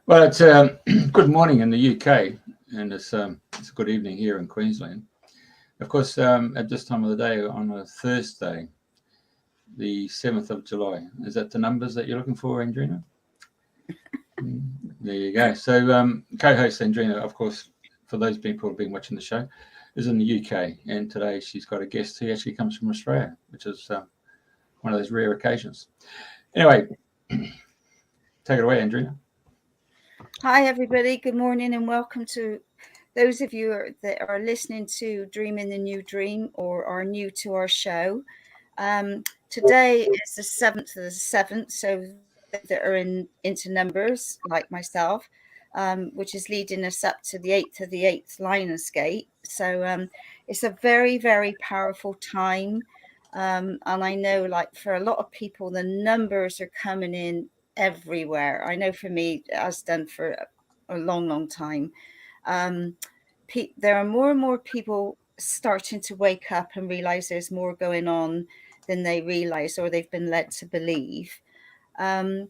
Well, it's good morning in the UK, and it's a good evening here in Queensland. Of course, at this time of the day, on a Thursday, the 7th of July. Is that the numbers that you're looking for, Andrena? There you go. So, co-host Andrena, of course, for those people who've been watching the show, is in the UK, and today she's got a guest who actually comes from Australia, which is one of those rare occasions. Anyway, take it away, Andrena. Hi, everybody. Good morning and welcome to those of you that are listening to Dreaming the New Dream or are new to our show. Today is the 7th of the 7th, so that are into numbers like myself, which is leading us up to the 8th of the 8th Linus Gate. So it's a very, very powerful time. And I know, like, for a lot of people, the numbers are coming in everywhere. I know for me, it has done for a long, long time. There are more and more people starting to wake up and realize there's more going on than they realize or they've been led to believe. And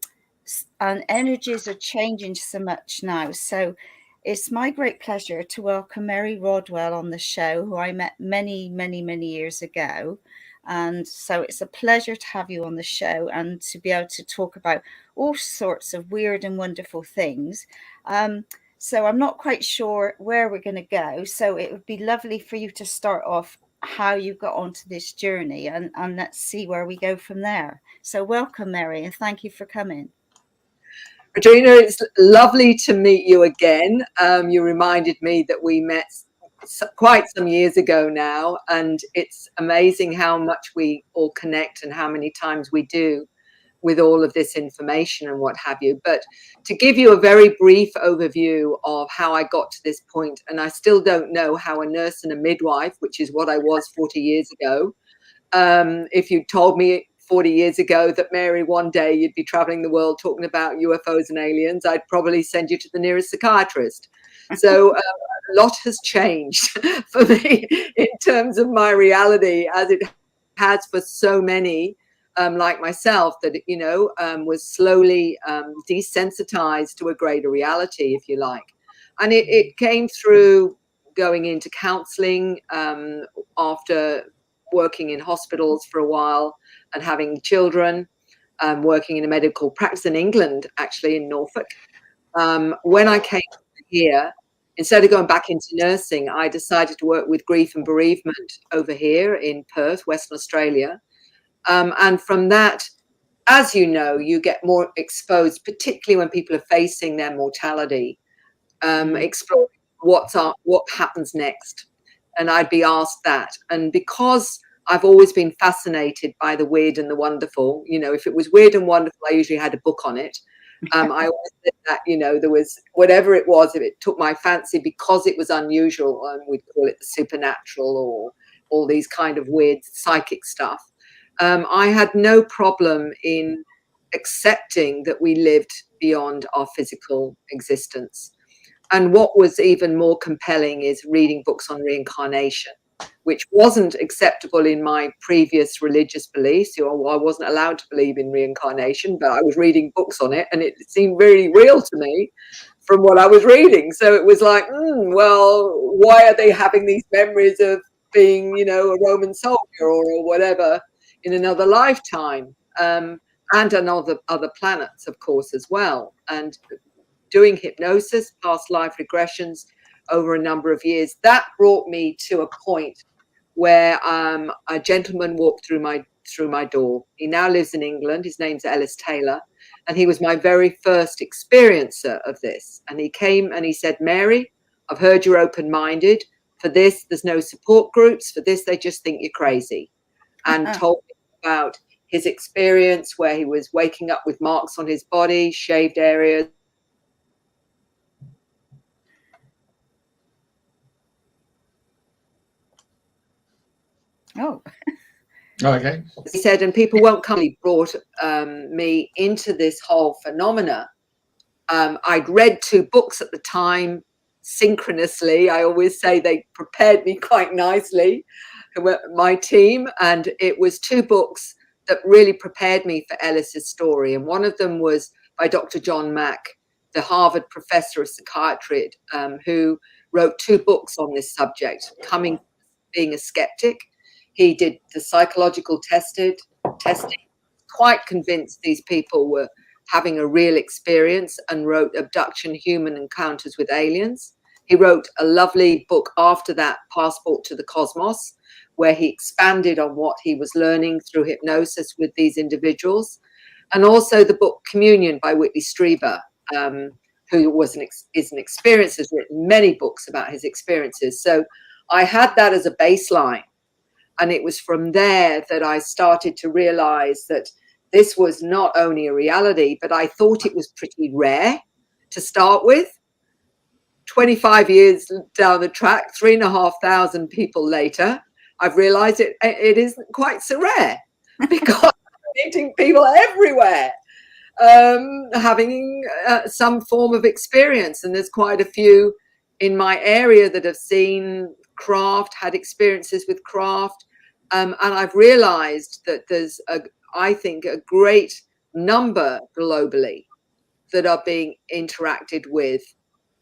energies are changing so much now. So it's my great pleasure to welcome Mary Rodwell on the show, who I met many, many, many years ago. And so it's a pleasure to have you on the show and to be able to talk about all sorts of weird and wonderful things. So I'm not quite sure where we're going to go. So it would be lovely for you to start off how you got onto this journey and let's see where we go from there. So welcome, Mary, and thank you for coming. Andrena, it's lovely to meet you again. You reminded me that we met quite some years ago now, and it's amazing how much we all connect and how many times we do with all of this information and what have you. But to give you a very brief overview of how I got to this point, and I still don't know how a nurse and a midwife, which is what I was 40 years ago, if you told me 40 years ago that, Mary, one day you'd be traveling the world talking about UFOs and aliens, I'd probably send you to the nearest psychiatrist. So a lot has changed for me in terms of my reality, as it has for so many like myself, that, was slowly desensitized to a greater reality, if you like. And it came through going into counseling after working in hospitals for a while and having children, working in a medical practice in England, actually in Norfolk. When I came here, instead of going back into nursing, I decided to work with grief and bereavement over here in Perth, Western Australia. And from that, as you know, you get more exposed, particularly when people are facing their mortality, exploring what happens next. And I'd be asked that. And because I've always been fascinated by the weird and the wonderful, if it was weird and wonderful, I usually had a book on it. I always said that, there was whatever it was, if it took my fancy because it was unusual, we'd call it the supernatural or all these kind of weird psychic stuff. I had no problem in accepting that we lived beyond our physical existence. And what was even more compelling is reading books on reincarnation, which wasn't acceptable in my previous religious beliefs. I wasn't allowed to believe in reincarnation, but I was reading books on it, and it seemed really real to me from what I was reading. So it was like, well, why are they having these memories of being, a Roman soldier or whatever in another lifetime, and on other planets, of course, as well. And doing hypnosis, past life regressions over a number of years, that brought me to a point where a gentleman walked through my door. He now lives in England. His name's Ellis Taylor, and he was my very first experiencer of this. And he came and he said, Mary, I've heard you're open-minded. For this, there's no support groups. For this, they just think you're crazy. And told me about his experience where he was waking up with marks on his body, shaved areas. Oh, okay. He said, and people won't come. He brought me into this whole phenomena. I'd read 2 books at the time, synchronously. I always say they prepared me quite nicely, my team, and it was 2 books that really prepared me for Ellis's story. And one of them was by Dr. John Mack, the Harvard professor of psychiatry, who wrote 2 books on this subject, being a skeptic. He did the psychological testing, quite convinced these people were having a real experience, and wrote Abduction, Human Encounters with Aliens. He wrote a lovely book after that, Passport to the Cosmos, where he expanded on what he was learning through hypnosis with these individuals. And also the book Communion by Whitley Strieber, who is an experiencer, has written many books about his experiences. So I had that as a baseline. And it was from there that I started to realize that this was not only a reality, but I thought it was pretty rare to start with. 25 years down the track, 3,500 people later, I've realized it isn't quite so rare, because I'm meeting people everywhere having some form of experience. And there's quite a few in my area that have seen craft, had experiences with craft. And I've realized that there's, I think, a great number globally that are being interacted with.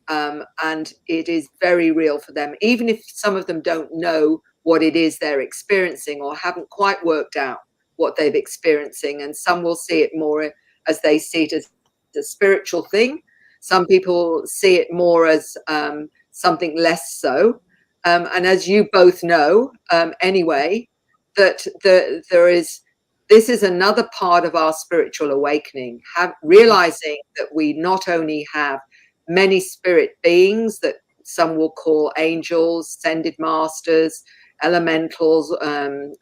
And it is very real for them, even if some of them don't know what it is they're experiencing or haven't quite worked out what they're experiencing. And some will see it more as they see it as a spiritual thing. Some people see it more as something less so. And as you both know, anyway, that this is another part of our spiritual awakening, realizing that we not only have many spirit beings that some will call angels, ascended masters, elementals,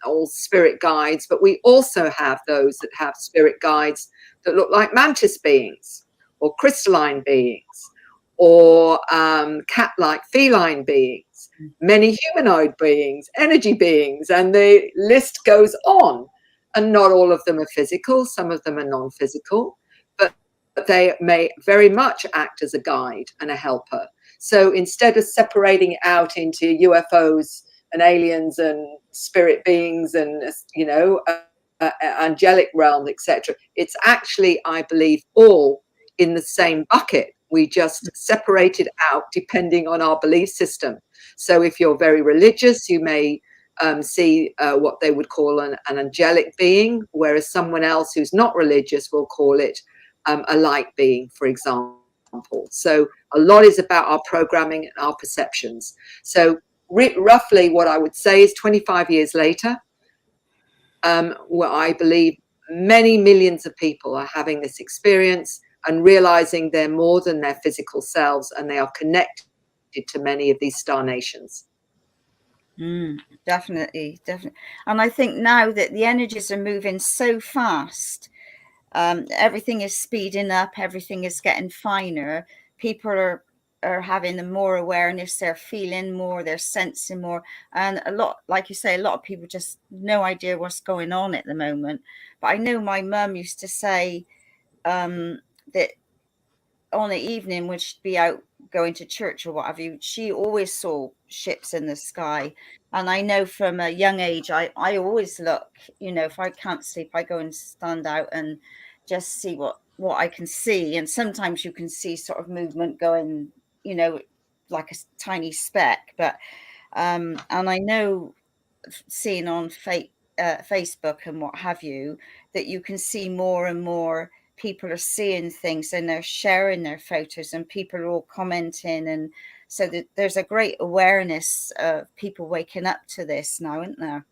all spirit guides, but we also have those that have spirit guides that look like mantis beings or crystalline beings or cat-like feline beings, many humanoid beings, energy beings, and the list goes on. And not all of them are physical, some of them are non-physical, but they may very much act as a guide and a helper. So instead of separating it out into UFOs and aliens and spirit beings and, you know, angelic realm, etc., it's actually, I believe, all in the same bucket. We just separate it out depending on our belief system. So if you're very religious, you may see what they would call an angelic being, whereas someone else who's not religious will call it a light being, for example. So a lot is about our programming and our perceptions. So roughly what I would say is 25 years later, where I believe many millions of people are having this experience and realizing they're more than their physical selves, and they are connected to many of these star nations. Definitely. And I think now that the energies are moving so fast, everything is speeding up, everything is getting finer. People are having more awareness, they're feeling more, they're sensing more. And a lot, like you say, a lot of people just no idea what's going on at the moment. But I know my mum used to say that on the evening when she'd be out going to church or what have you, she always saw ships in the sky. And I know from a young age, I always look, you know, if I can't sleep, I go and stand out and just see what I can see. And sometimes you can see sort of movement going, you know, like a tiny speck. But and I know, seeing on Facebook and what have you, that you can see more and more people are seeing things and they're sharing their photos and people are all commenting, and so that there's a great awareness of people waking up to this now, isn't there?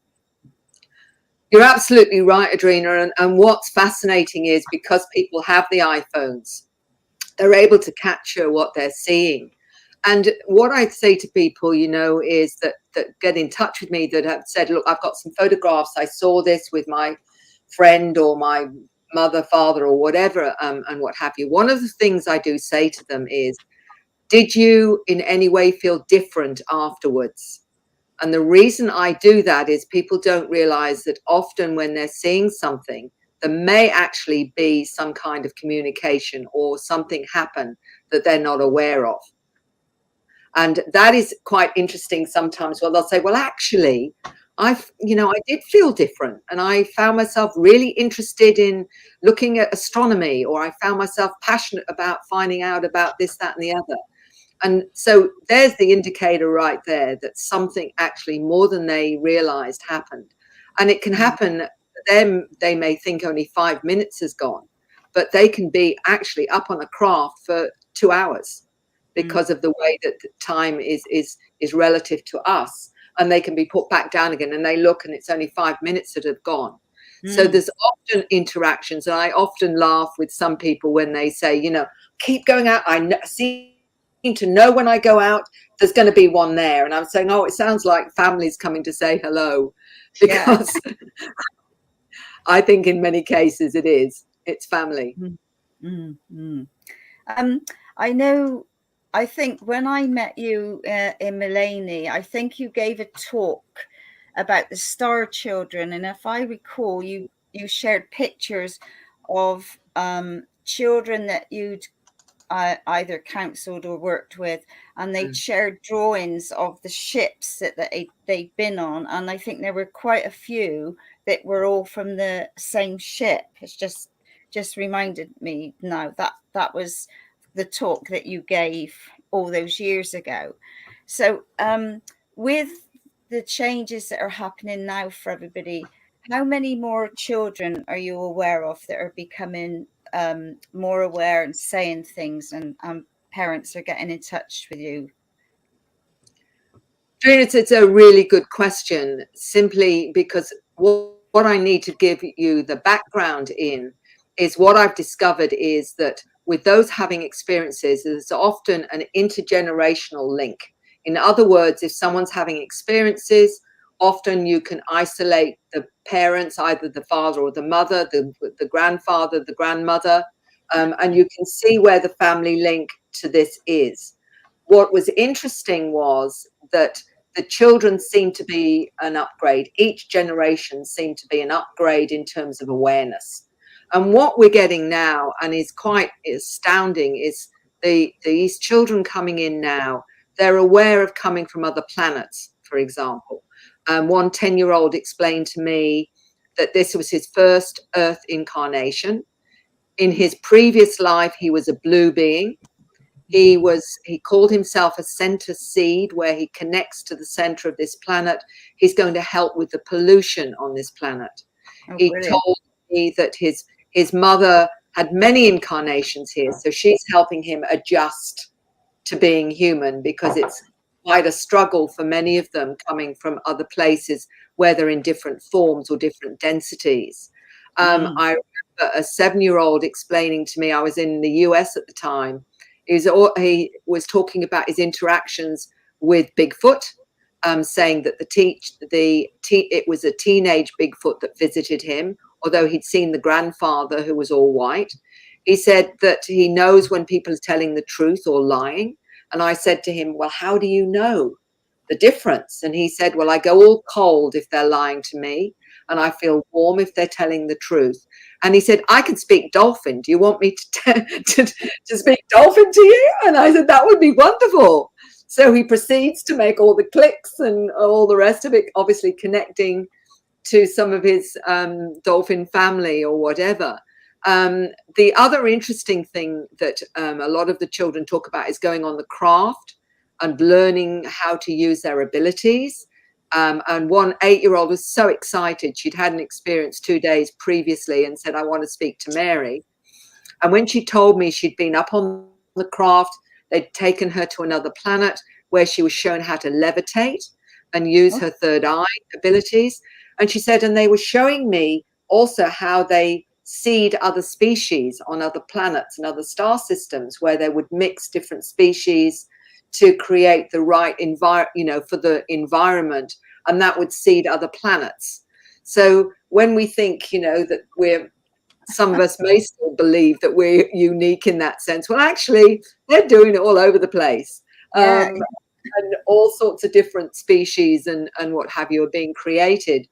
You're absolutely right, Andrena. And what's fascinating is because people have the iPhones, they're able to capture what they're seeing. And what I'd say to people, you know, is that get in touch with me, that have said, look, I've got some photographs. I saw this with my friend or my mother, father, or whatever, and what have you. One of the things I do say to them is, did you in any way feel different afterwards? And the reason I do that is people don't realize that often when they're seeing something, there may actually be some kind of communication or something happen that they're not aware of. And that is quite interesting sometimes. Well, they'll say, well, actually, I did feel different, and I found myself really interested in looking at astronomy, or I found myself passionate about finding out about this, that, and the other. And so there's the indicator right there that something actually more than they realized happened. And it can happen for them. They may think only 5 minutes has gone, but they can be actually up on a craft for 2 hours because of the way that the time is relative to us. And they can be put back down again, and they look and it's only 5 minutes that have gone. So there's often interactions, and I often laugh with some people when they say, keep going out. I seem to know when I go out, there's going to be one there. And I'm saying, oh, it sounds like families coming to say hello, because I think in many cases it's family. I think when I met you in Mullaney, I think you gave a talk about the star children. And if I recall, you shared pictures of children that you'd either counseled or worked with, and they shared drawings of the ships that they'd been on. And I think there were quite a few that were all from the same ship. It's just reminded me now that was the talk that you gave all those years ago. So with the changes that are happening now for everybody, how many more children are you aware of that are becoming more aware and saying things, and parents are getting in touch with you? It's a really good question, simply because what I need to give you the background in is what I've discovered is that with those having experiences, there's often an intergenerational link. In other words, if someone's having experiences, often you can isolate the parents, either the father or the mother, the grandfather, the grandmother, and you can see where the family link to this is. What was interesting was that the children seemed to be an upgrade. Each generation seemed to be an upgrade in terms of awareness. And what we're getting now, and is quite astounding, is these children coming in now, they're aware of coming from other planets, for example. One 10-year-old explained to me that this was his first Earth incarnation. In his previous life, he was a blue being. He called himself a center seed, where he connects to the center of this planet. He's going to help with the pollution on this planet. He told me that his mother had many incarnations here, so she's helping him adjust to being human, because it's quite a struggle for many of them coming from other places where they're in different forms or different densities. I remember a 7-year-old explaining to me, I was in the US at the time, he was talking about his interactions with Bigfoot, saying that it was a teenage Bigfoot that visited him, although he'd seen the grandfather who was all white. He said that he knows when people are telling the truth or lying. And I said to him, well, how do you know the difference? And he said, well, I go all cold if they're lying to me, and I feel warm if they're telling the truth. And he said, I can speak Dolphin. Do you want me to speak Dolphin to you? And I said, that would be wonderful. So he proceeds to make all the clicks and all the rest of it, obviously connecting to some of his dolphin family or whatever. The other interesting thing that a lot of the children talk about is going on the craft and learning how to use their abilities. And one 8-year-old was so excited. She'd had an experience 2 days previously and said, I want to speak to Mary. And when she told me she'd been up on the craft, they'd taken her to another planet where she was shown how to levitate and use her third eye abilities. And she said, and they were showing me also how they seed other species on other planets and other star systems, where they would mix different species to create the right for the environment, and that would seed other planets. So when we think, that some of us may still believe that we're unique in that sense. Well, actually, they're doing it all over the place. And all sorts of different species and what have you are being created.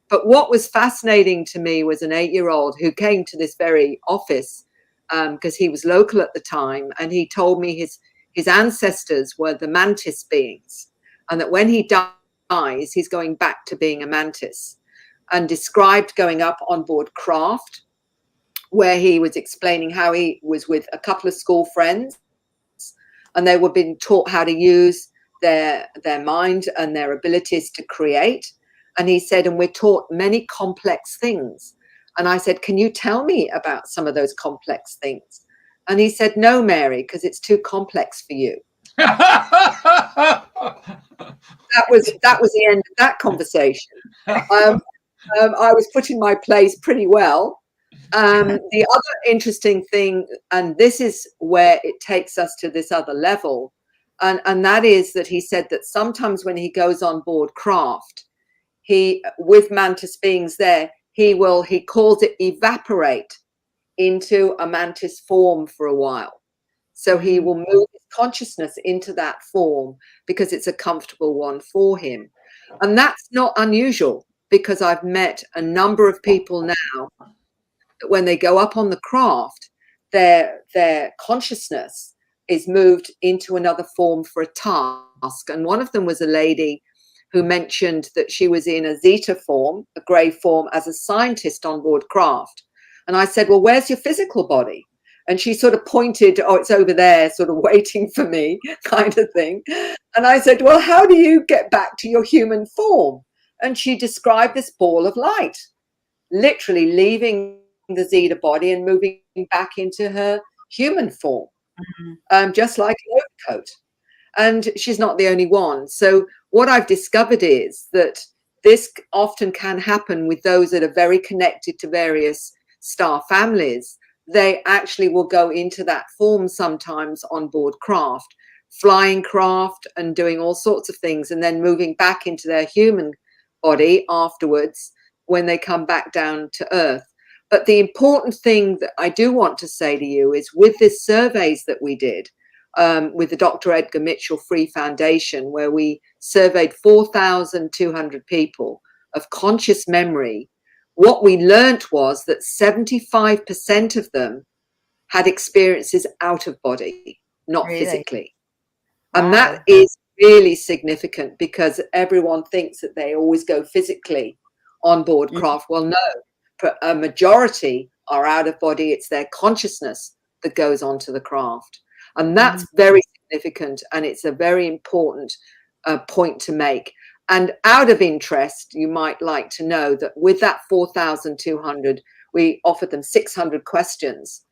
But what was fascinating to me was an 8-year-old who came to this very office because he was local at the time, and he told me his ancestors were the mantis beings, and that when he died dies, he's going back to being a mantis, and described going up on board craft, where he was explaining how he was with a couple of school friends, and they were being taught how to use their mind and their abilities to create. And he said, and we're taught many complex things. And I said, can you tell me about some of those complex things? And he said, no, Mary, because it's too complex for you. That was the end of that conversation. I was put in my place pretty well. The other interesting thing, and this is where it takes us to this other level, and that is that he said that sometimes when he goes on board craft, he, with mantis beings there, he calls it evaporate into a mantis form for a while. So he will move his consciousness into that form because it's a comfortable one for him. And that's not unusual, because I've met a number of people now that when they go up on the craft, their consciousness is moved into another form for a task. And one of them was a lady who mentioned that she was in a zeta form, a grey form, as a scientist on board craft. And I said, well, where's your physical body? And she sort of pointed, oh, it's over there, sort of waiting for me, kind of thing. And I said, well, how do you get back to your human form? And she described this ball of light, literally leaving the zeta body and moving back into her human form, just like an overcoat. And she's not the only one. So what I've discovered is that this often can happen with those that are very connected to various star families. They actually will go into that form sometimes on board craft, flying craft and doing all sorts of things, and then moving back into their human body afterwards when they come back down to Earth. But the important thing that I do want to say to you is, with this surveys that we did with the Dr. Edgar Mitchell Free Foundation, where we surveyed 4,200 people of conscious memory, what we learnt was that 75% of them had experiences out of body, not physically. Wow. And that is really significant, because everyone thinks that they always go physically on board craft. Well, no, a majority are out of body. It's their consciousness that goes onto the craft. And that's very significant, and it's a very important point to make. And out of interest, you might like to know that with that 4,200, we offered them 600 questions.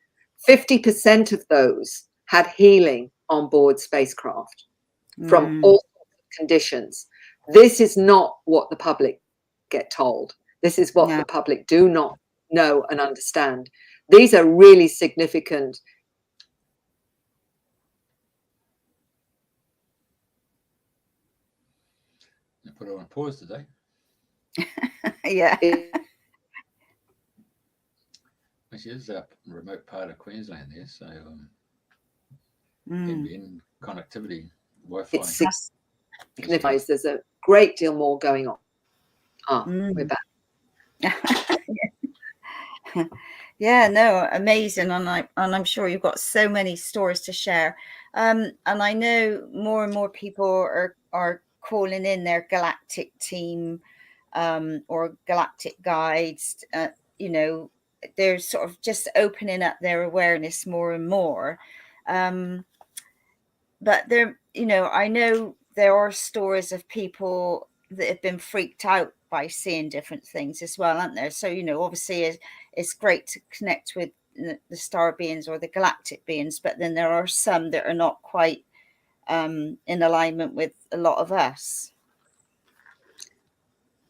50% of those had healing on board spacecraft from all sorts of conditions. This is not what the public get told. This is what the public do not know and understand. These are really significant. I put her on pause today. Yeah. She is a remote part of Queensland there, so in connectivity, Wi-Fi. It signifies there's a great deal more going on. We're back. Yeah, no, amazing, and I'm sure you've got so many stories to share. And I know more and more people are calling in their galactic team or galactic guides. You know, they're sort of just opening up their awareness more and more. But there, you know, I know there are stories of people that have been freaked out by seeing different things as well, aren't there? So, you know, obviously it's great to connect with the star beings or the galactic beings, but then there are some that are not quite in alignment with a lot of us.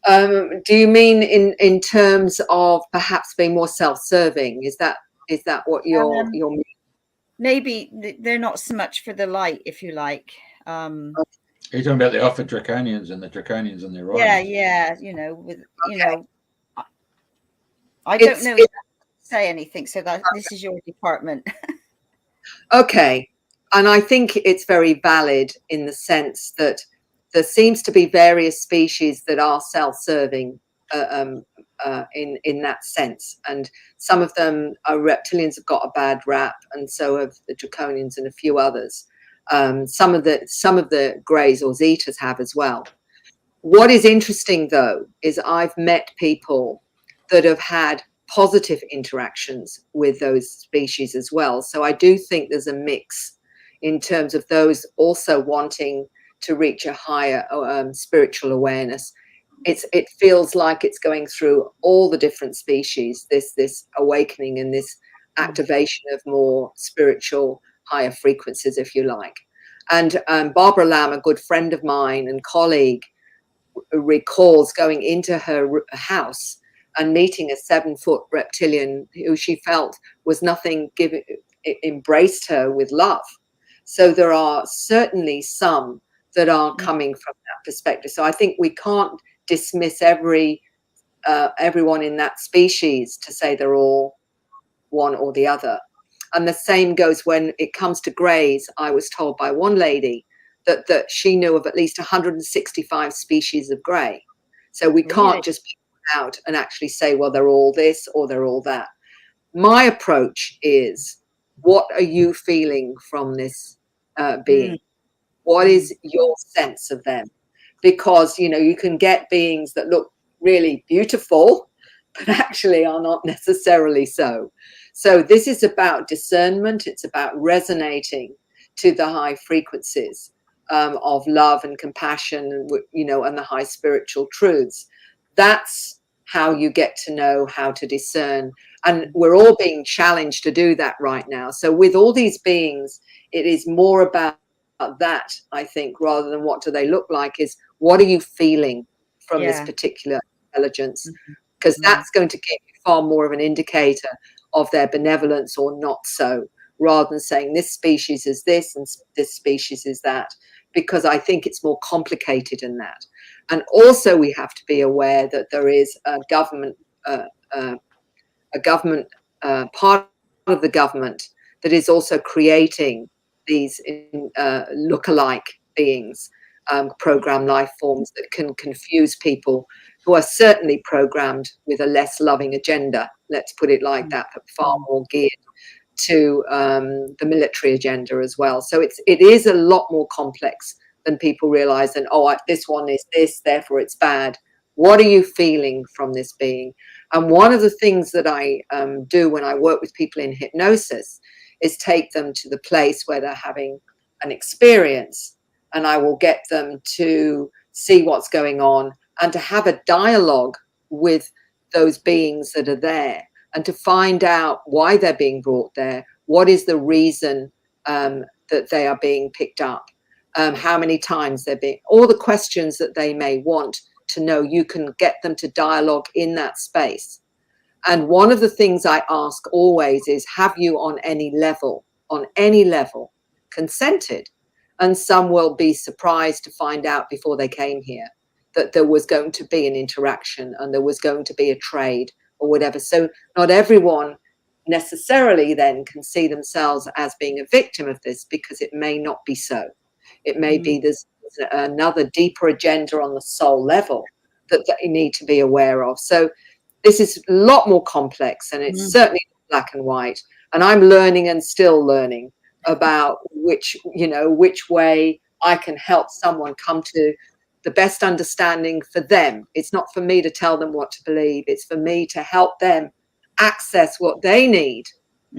Do you mean in terms of perhaps being more self-serving? Is that what you're meaning? Maybe they're not so much for the light, if you like. You're talking about the Alpha Draconians and the Draconians and their riders. Yeah. You know, with you know, I don't know if I say anything. So that this is your department. Okay, and I think it's very valid in the sense that there seems to be various species that are self-serving in that sense, and some of them are reptilians have got a bad rap, and so have the Draconians and a few others. Some of the Greys or Zetas have as well. What is interesting, though, is I've met people that have had positive interactions with those species as well. So I do think there's a mix in terms of those also wanting to reach a higher spiritual awareness. It feels like it's going through all the different species, this awakening and this activation of more spiritual, higher frequencies, if you like. And Barbara Lamb, a good friend of mine and colleague, recalls going into her house and meeting a 7-foot reptilian who she felt was nothing, embraced her with love. So there are certainly some that are coming from that perspective. So I think we can't dismiss everyone in that species to say they're all one or the other. And the same goes when it comes to greys. I was told by one lady that she knew of at least 165 species of grey. So we can't just pick them out and actually say, well, they're all this or they're all that. My approach is, what are you feeling from this being? What is your sense of them? Because, you know, you can get beings that look really beautiful, but actually are not necessarily so. So this is about discernment. It's about resonating to the high frequencies of love and compassion, and, you know, and the high spiritual truths. That's how you get to know how to discern. And we're all being challenged to do that right now. So with all these beings, it is more about that, I think, rather than what do they look like, is what are you feeling from this particular intelligence? Because that's going to give you far more of an indicator of their benevolence or not so, rather than saying this species is this and this species is that, because I think it's more complicated than that. And also we have to be aware that there is a government, part of the government that is also creating these look-alike beings, program life forms that can confuse people who are certainly programmed with a less loving agenda, let's put it like that, but far more geared to the military agenda as well. So it is a lot more complex than people realize. And this one is this, therefore it's bad. What are you feeling from this being? And one of the things that I do when I work with people in hypnosis is take them to the place where they're having an experience, and I will get them to see what's going on and to have a dialogue with those beings that are there, and to find out why they're being brought there. What is the reason that they are being picked up? How many times they're being, all the questions that they may want to know. You can get them to dialogue in that space. And one of the things I ask always is, have you on any level, consented? And some will be surprised to find out before they came here that there was going to be an interaction and there was going to be a trade or whatever. So not everyone necessarily then can see themselves as being a victim of this, because it may not be so. It may be there's another deeper agenda on the soul level that you need to be aware of. So this is a lot more complex, and it's certainly not black and white. And I'm learning and still learning about which way I can help someone come to the best understanding for them. It's not for me to tell them what to believe. It's for me to help them access what they need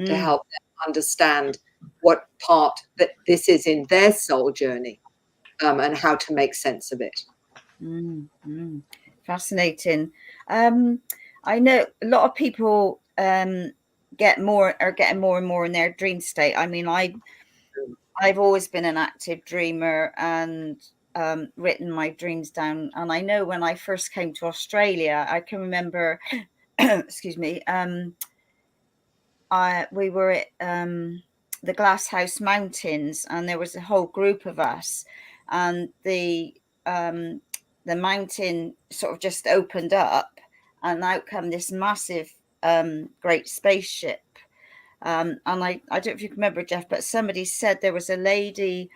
to help them understand what part that this is in their soul journey, and how to make sense of it. Fascinating. I know a lot of people getting more and more in their dream state. I mean, I've always been an active dreamer and written my dreams down. And I know when I first came to Australia, I can remember, excuse me, we were at the Glasshouse Mountains, and there was a whole group of us, and the mountain sort of just opened up, and out come this massive great spaceship. And I don't know if you can remember, Jeff, but somebody said there was a lady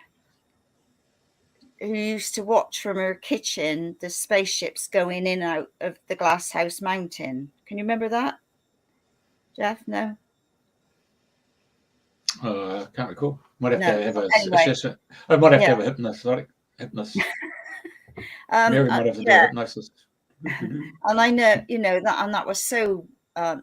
who used to watch from her kitchen the spaceships going in and out of the Glasshouse Mountain. Can you remember that, Jeff? No? I can't recall. Might have to have Anyway, I might have to have a hypnotist. Mary might have to do yeah. a hypnosis. And I know, that was so, and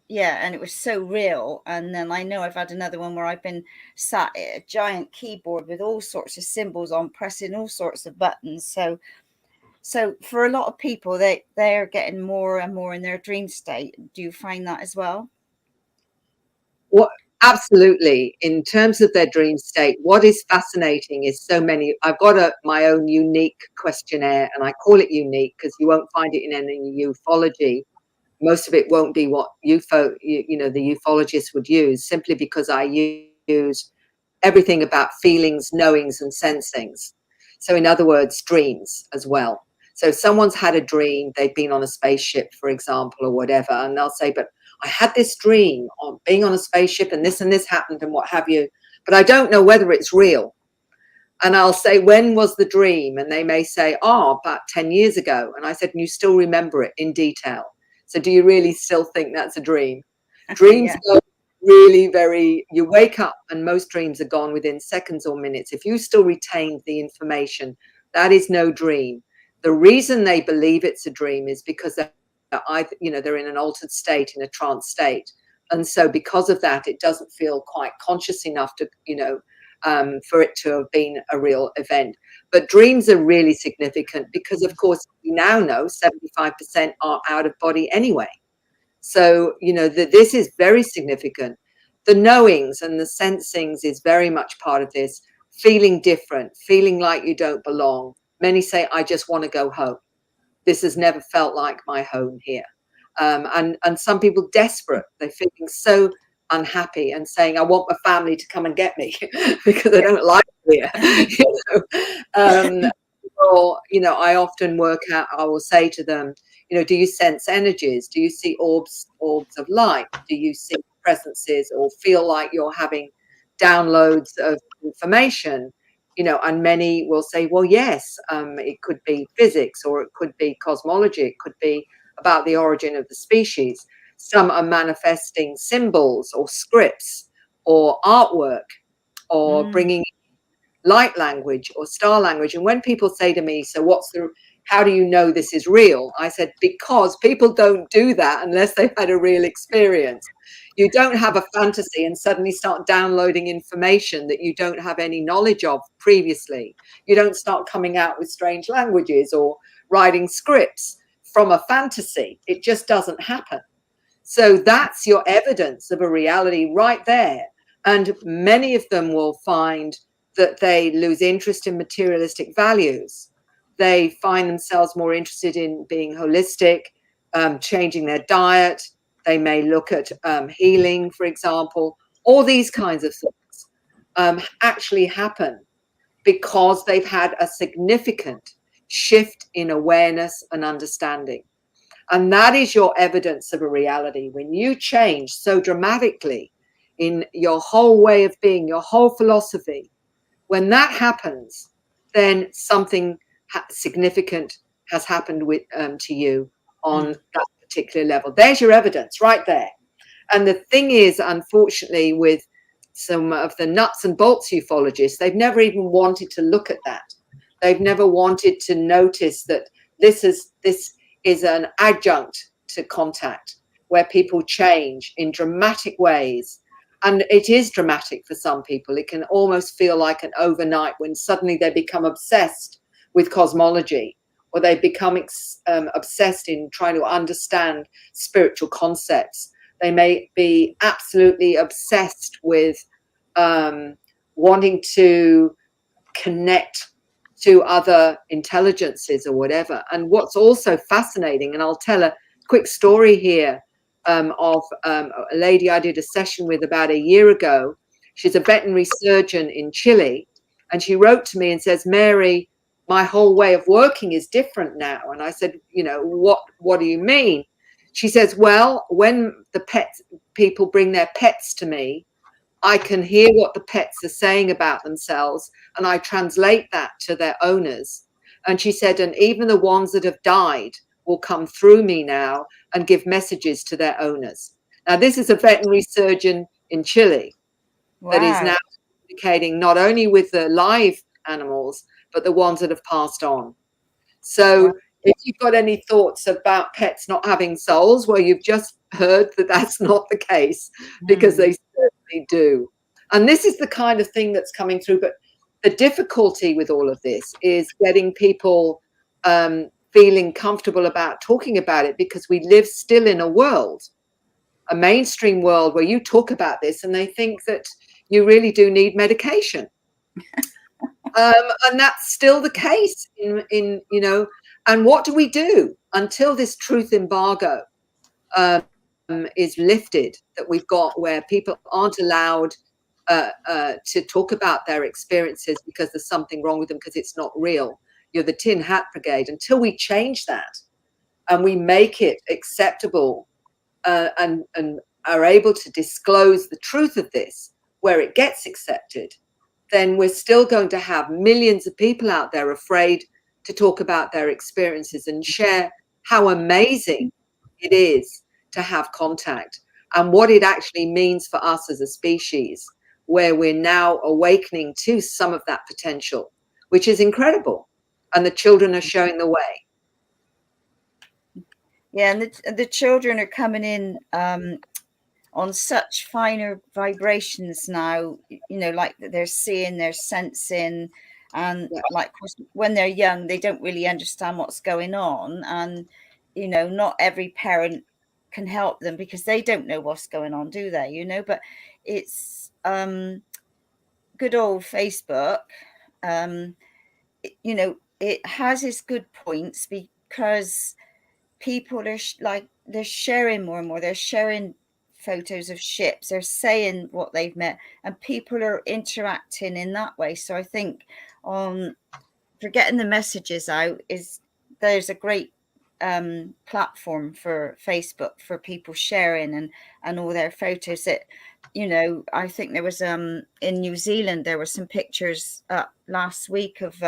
it was so real. And then I know I've had another one where I've been sat at a giant keyboard with all sorts of symbols on, pressing all sorts of buttons. So for a lot of people, they're getting more and more in their dream state. Do you find that as well? What absolutely, in terms of their dream state, what is fascinating is so many. I've got my own unique questionnaire, and I call it unique because you won't find it in any ufology. Most of it won't be what the ufologists would use, simply because I use everything about feelings, knowings, and sensings. So in other words, dreams as well. So if someone's had a dream, they've been on a spaceship, for example, or whatever, and they'll say, but I had this dream on being on a spaceship and this happened and what have you, but I don't know whether it's real. And I'll say, when was the dream? And they may say, about 10 years ago. And I said, and you still remember it in detail. So do you really still think that's a dream? Dreams go really you wake up and most dreams are gone within seconds or minutes. If you still retained the information, that is no dream. The reason they believe it's a dream is because they're in an altered state, in a trance state. And so because of that, it doesn't feel quite conscious enough to, for it to have been a real event. But dreams are really significant because, of course, we now know 75% are out of body anyway. So, this is very significant. The knowings and the sensings is very much part of this. Feeling different, feeling like you don't belong. Many say, I just want to go home. This has never felt like my home here. And some people desperate. They're feeling so unhappy and saying, I want my family to come and get me because I don't like it here. Or, I often work out, I will say to them, do you sense energies? Do you see orbs of light? Do you see presences or feel like you're having downloads of information? And many will say, well, yes, it could be physics, or it could be cosmology. It could be about the origin of the species. Some are manifesting symbols or scripts or artwork or bringing light language or star language. And when people say to me, so how do you know this is real? I said, because people don't do that unless they've had a real experience. You don't have a fantasy and suddenly start downloading information that you don't have any knowledge of previously. You don't start coming out with strange languages or writing scripts from a fantasy. It just doesn't happen. So that's your evidence of a reality right there. And many of them will find that they lose interest in materialistic values. They find themselves more interested in being holistic, changing their diet. They may look at healing, for example. All these kinds of things actually happen because they've had a significant shift in awareness and understanding. And that is your evidence of a reality. When you change so dramatically in your whole way of being, your whole philosophy, when that happens, then something significant has happened to you on that particular level. There's your evidence right there. And the thing is, unfortunately, with some of the nuts and bolts ufologists, they've never even wanted to look at that. They've never wanted to notice that this is an adjunct to contact, where people change in dramatic ways. And it is dramatic for some people. It can almost feel like an overnight when suddenly they become obsessed with cosmology, or they become obsessed in trying to understand spiritual concepts. They may be absolutely obsessed with wanting to connect to other intelligences or whatever. And what's also fascinating, and I'll tell a quick story here of a lady I did a session with about a year ago. She's a veterinary surgeon in Chile, and she wrote to me and says, Mary, my whole way of working is different now. And I said, what do you mean? She says, well, when the people bring their pets to me, I can hear what the pets are saying about themselves, and I translate that to their owners. And she said, and even the ones that have died will come through me now and give messages to their owners. Now, this is a veterinary surgeon in Chile that is now communicating not only with the live animals, but the ones that have passed on. So if you've got any thoughts about pets not having souls, well, you've just heard that that's not the case, because they certainly do. And this is the kind of thing that's coming through. But the difficulty with all of this is getting people feeling comfortable about talking about it, because we live still in a mainstream world where you talk about this and they think that you really do need medication. And that's still the case in you know. And what do we do until this truth embargo is lifted, that we've got, where people aren't allowed to talk about their experiences because there's something wrong with them, because it's not real? You're the Tin Hat Brigade. Until we change that and we make it acceptable and are able to disclose the truth of this where it gets accepted, then we're still going to have millions of people out there afraid to talk about their experiences and share how amazing it is to have contact, and what it actually means for us as a species, where we're now awakening to some of that potential, which is incredible. And the children are showing the way. Yeah, and the children are coming in on such finer vibrations now, you know, like they're seeing, they're sensing, and like, of course, when they're young, they don't really understand what's going on, and you know, not every parent can help them because they don't know what's going on, do they? You know, but it's good old Facebook. You know, it has its good points, because people are like, they're sharing more and more. They're sharing photos of ships, they're saying what they've met, and people are interacting in that way. So I think for getting the messages out, there's a great platform for Facebook for people sharing and all their photos. That, you know, I think there was in New Zealand, there were some pictures last week of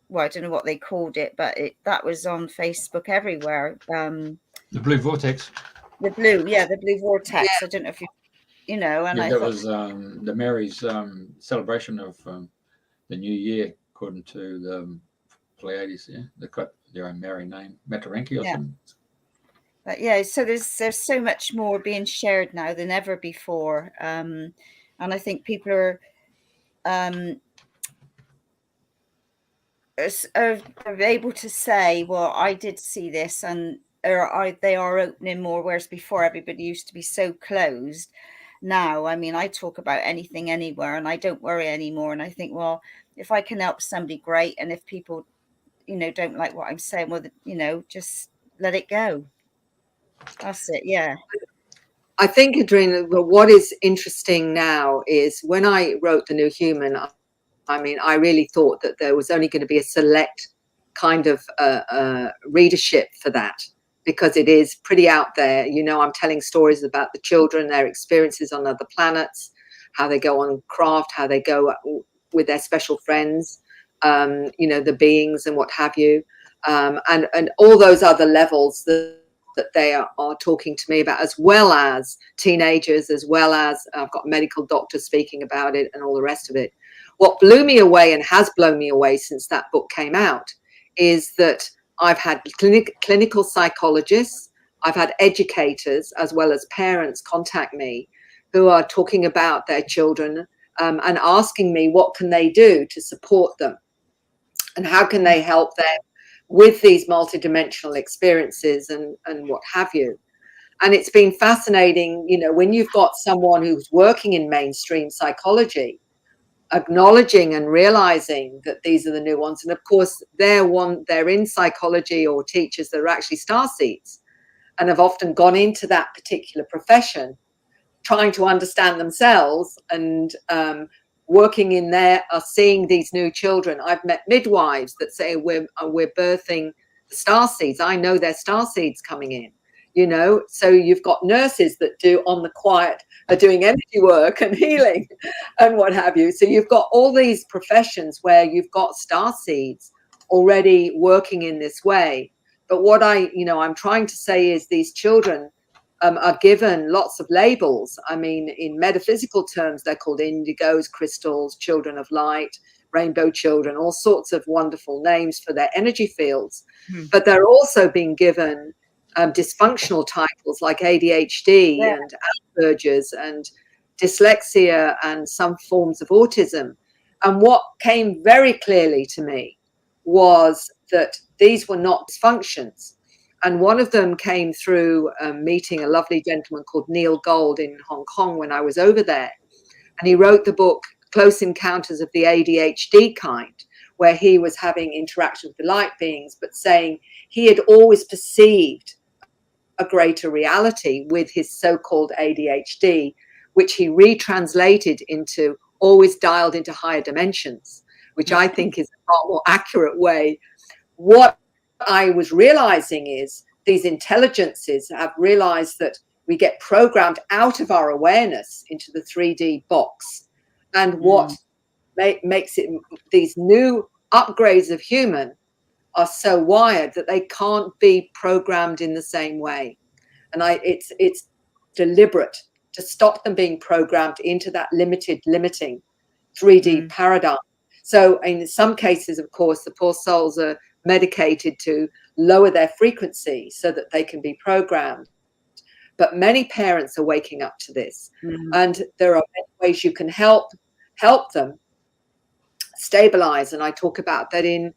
well, I don't know what they called it, but that was on Facebook everywhere. The Blue Vortex. The blue vortex. I don't know if you know. And yeah, I that thought, was the Mary's celebration of the New Year, according to the Pleiades. Yeah, they've got their own Mary name, Mataranki or something. But yeah, so there's so much more being shared now than ever before, and I think people are able to say, well, I did see this, and they are opening more, whereas before everybody used to be so closed. Now, I mean, I talk about anything, anywhere, and I don't worry anymore. And I think, well, if I can help somebody, great. And if people, you know, don't like what I'm saying, well, you know, just let it go. That's it. Yeah. I think, Andrena, what is interesting now is, when I wrote The New Human, I mean, I really thought that there was only going to be a select kind of readership for that, because it is pretty out there. You know, I'm telling stories about the children, their experiences on other planets, how they go on craft, how they go with their special friends, you know, the beings and what have you, and all those other levels that they are talking to me about, as well as teenagers, as well as I've got medical doctors speaking about it and all the rest of it. What blew me away, and has blown me away since that book came out, is that I've had clinical psychologists, I've had educators, as well as parents contact me, who are talking about their children and asking me what can they do to support them, and how can they help them with these multidimensional experiences and what have you. And it's been fascinating, you know, when you've got someone who's working in mainstream psychology, acknowledging and realizing that these are the new ones. And of course, they're in psychology, or teachers that are actually starseeds, and have often gone into that particular profession trying to understand themselves, and working in there, are seeing these new children. I've met midwives that say we're birthing the starseeds. I know they're starseeds coming in, you know. So you've got nurses that do on the quiet, are doing energy work and healing and what have you. So you've got all these professions where you've got starseeds already working in this way. But what I'm trying to say is, these children are given lots of labels. I mean, in metaphysical terms, they're called indigos, crystals, children of light, rainbow children, all sorts of wonderful names for their energy fields. But they're also being given dysfunctional titles like ADHD and Asperger's and dyslexia and some forms of autism. And what came very clearly to me was that these were not dysfunctions. And one of them came through meeting a lovely gentleman called Neil Gold in Hong Kong when I was over there. And he wrote the book Close Encounters of the ADHD Kind, where he was having interaction with the light beings, but saying he had always perceived a greater reality with his so-called ADHD, which he retranslated into always dialed into higher dimensions, which I think is a far more accurate way. What I was realizing is these intelligences have realized that we get programmed out of our awareness into the 3D box. And what makes it, these new upgrades of human are so wired that they can't be programmed in the same way. And it's deliberate to stop them being programmed into that limiting 3D paradigm. So in some cases, of course, the poor souls are medicated to lower their frequency so that they can be programmed. But many parents are waking up to this. And there are many ways you can help them stabilize. And I talk about that in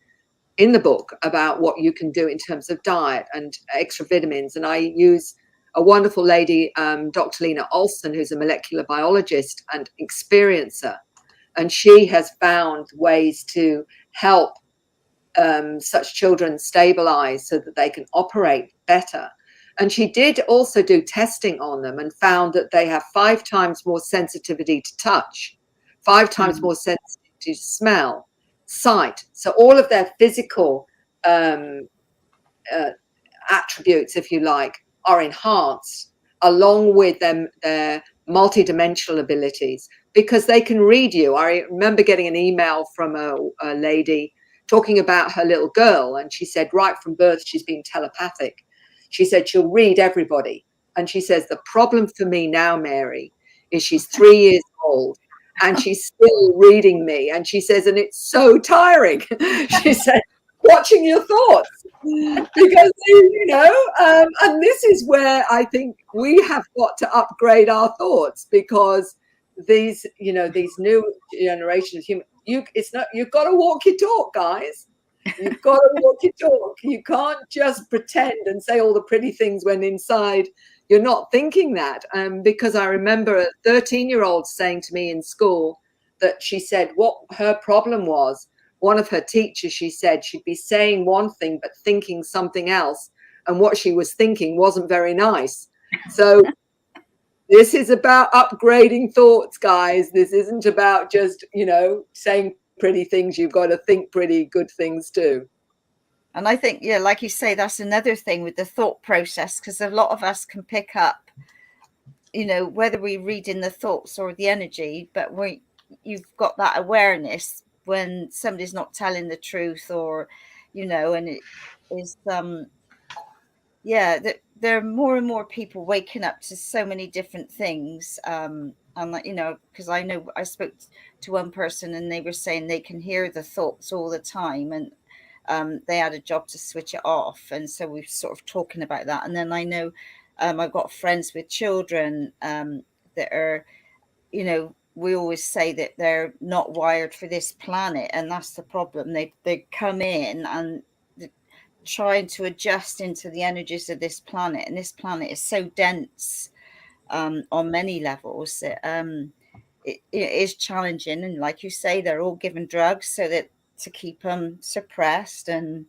the book, about what you can do in terms of diet and extra vitamins. And I use a wonderful lady, Dr. Lena Olson, who's a molecular biologist and experiencer. And she has found ways to help such children stabilize so that they can operate better. And she did also do testing on them and found that they have 5 times more sensitivity to touch, 5 times more sensitivity to smell, sight. So all of their physical attributes, if you like, are enhanced, along with their multidimensional abilities, because they can read you. I remember getting an email from a lady talking about her little girl, and she said right from birth she's been telepathic. She said she'll read everybody. And she says, the problem for me now, Mary, is she's 3 years old and she's still reading me. And she says, and it's so tiring. She said, watching your thoughts. Because, and this is where I think we have got to upgrade our thoughts, because these new generation of human, you've got to walk your talk, guys. You've got to walk your talk. You can't just pretend and say all the pretty things when inside you're not thinking that. Because I remember a 13-year-old saying to me in school that she said what her problem was, one of her teachers, she said she'd be saying one thing but thinking something else, and what she was thinking wasn't very nice. So this is about upgrading thoughts, guys. This isn't about just, saying pretty things. You've got to think pretty good things too. And I think, like you say, that's another thing with the thought process, because a lot of us can pick up, whether we read in the thoughts or the energy, but you've got that awareness when somebody's not telling the truth, or, and it is, there are more and more people waking up to so many different things. And because I know I spoke to one person and they were saying they can hear the thoughts all the time, and they had a job to switch it off. And so we're sort of talking about that. And then I know I've got friends with children that are, we always say that they're not wired for this planet, and that's the problem. They come in and trying to adjust into the energies of this planet, and this planet is so dense on many levels. It is challenging, and like you say, they're all given drugs so that to keep them suppressed, and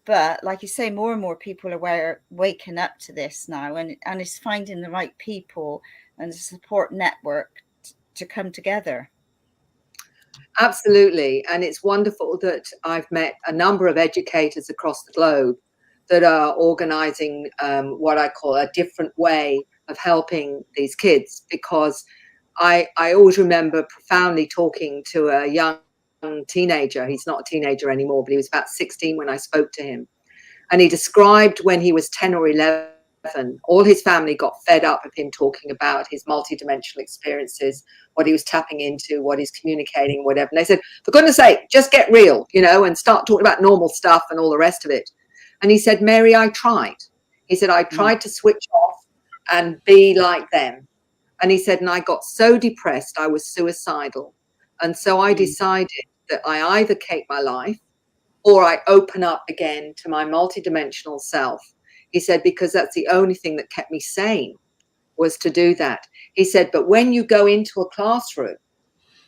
but like you say, more and more people are waking up to this now, and it's finding the right people and the support network to come together. Absolutely. And it's wonderful that I've met a number of educators across the globe that are organizing what I call a different way of helping these kids, because I always remember profoundly talking to a young teenager. He's not a teenager anymore, but he was about 16 when I spoke to him. And he described when he was 10 or 11 all his family got fed up of him talking about his multidimensional experiences, what he was tapping into, what he's communicating, whatever. And they said, for goodness sake, just get real, and start talking about normal stuff and all the rest of it. And he said, Mary, I tried. He said, I tried to switch off and be like them. And he said, and I got so depressed, I was suicidal. And so I decided that I either take my life or I open up again to my multidimensional self. He said, because that's the only thing that kept me sane, was to do that. He said, but when you go into a classroom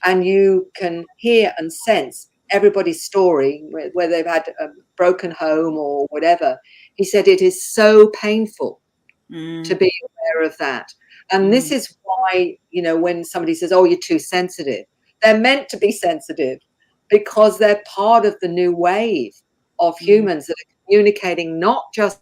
and you can hear and sense everybody's story, where they've had a broken home or whatever, he said, it is so painful to be aware of that. And this is why, when somebody says, oh, you're too sensitive, they're meant to be sensitive because they're part of the new wave of humans that are communicating not just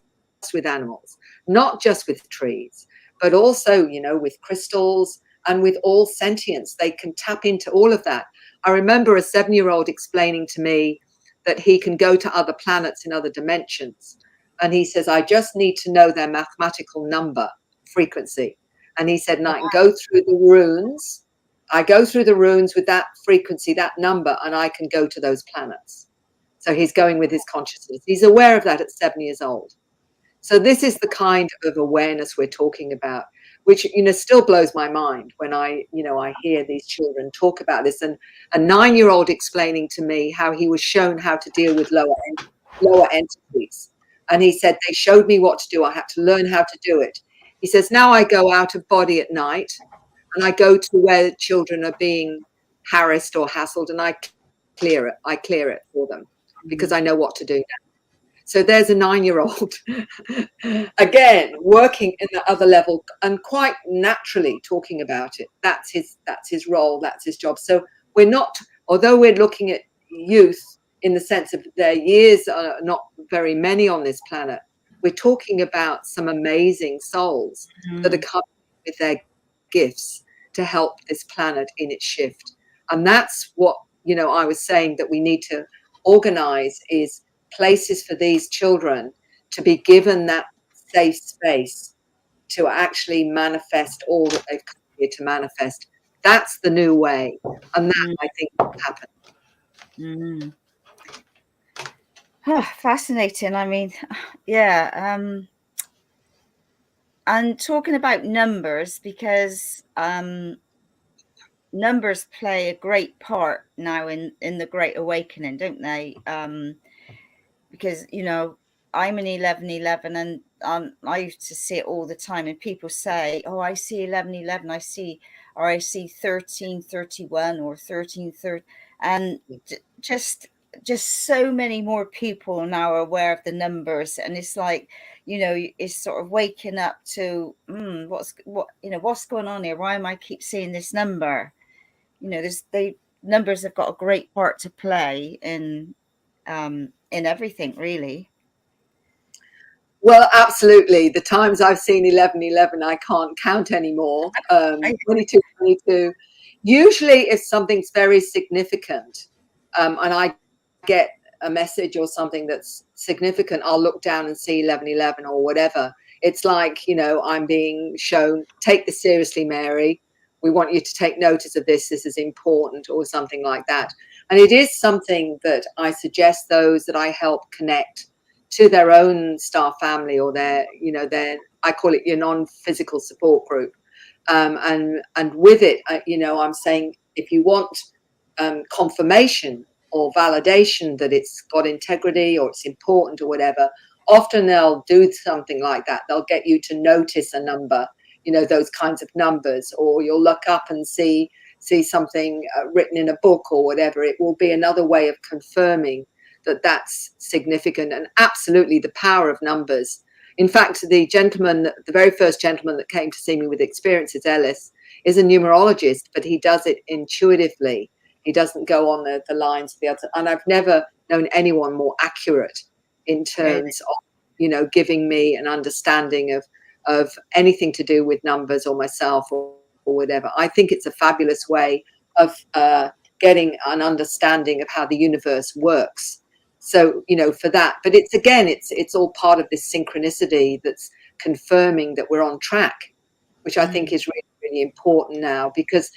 with animals, not just with trees, but also, with crystals and with all sentience. They can tap into all of that. I remember a 7-year-old explaining to me that he can go to other planets in other dimensions. And he says, I just need to know their mathematical number, frequency. And he said, and I can go through the runes. I go through the runes with that frequency, that number, and I can go to those planets. So he's going with his consciousness. He's aware of that at 7 years old. So this is the kind of awareness we're talking about, which, still blows my mind when I hear these children talk about this. And a 9-year-old explaining to me how he was shown how to deal with lower entities. And he said, they showed me what to do. I had to learn how to do it. He says, now I go out of body at night and I go to where children are being harassed or hassled, and I clear it for them because I know what to do now. So there's a 9-year-old, again, working in the other level and quite naturally talking about it. That's his role, that's his job. So we're not, although we're looking at youth in the sense of their years are not very many on this planet, we're talking about some amazing souls that are coming with their gifts to help this planet in its shift. And that's what, I was saying that we need to organize is places for these children to be given that safe space to actually manifest all that they've come here to manifest. That's the new way. And that, I think, will happen. Oh, fascinating. I mean, yeah. And talking about numbers, because numbers play a great part now in the Great Awakening, don't they? Because, I'm an 1111 and I used to see it all the time. And people say, oh, I see 1111, I see 1331 or 1330. And just so many more people now are aware of the numbers. And it's like, it's sort of waking up to what's going on here? Why am I keep seeing this number? Numbers have got a great part to play in everything, really. Well, absolutely. The times I've seen 1111, I can't count anymore. 2222. Usually, if something's very significant, and I get a message or something that's significant, I'll look down and see 1111 or whatever. It's like, I'm being shown, take this seriously, Mary. We want you to take notice of this. This is important, or something like that. And it is something that I suggest those that I help connect to their own star family or their, I call it your non-physical support group. And with it, I'm saying if you want confirmation or validation that it's got integrity or it's important or whatever, often they'll do something like that. They'll get you to notice a number, those kinds of numbers, or you'll look up and see something written in a book or whatever. It will be another way of confirming that that's significant. And absolutely the power of numbers. In fact, the very first gentleman that came to see me with experiences, Ellis, is a numerologist, but he does it intuitively. He doesn't go on the lines of the other. And I've never known anyone more accurate in terms of, giving me an understanding of anything to do with numbers or myself or whatever. I think it's a fabulous way of getting an understanding of how the universe works. So, for that, but it's all part of this synchronicity that's confirming that we're on track, which I think is really, really important now. Because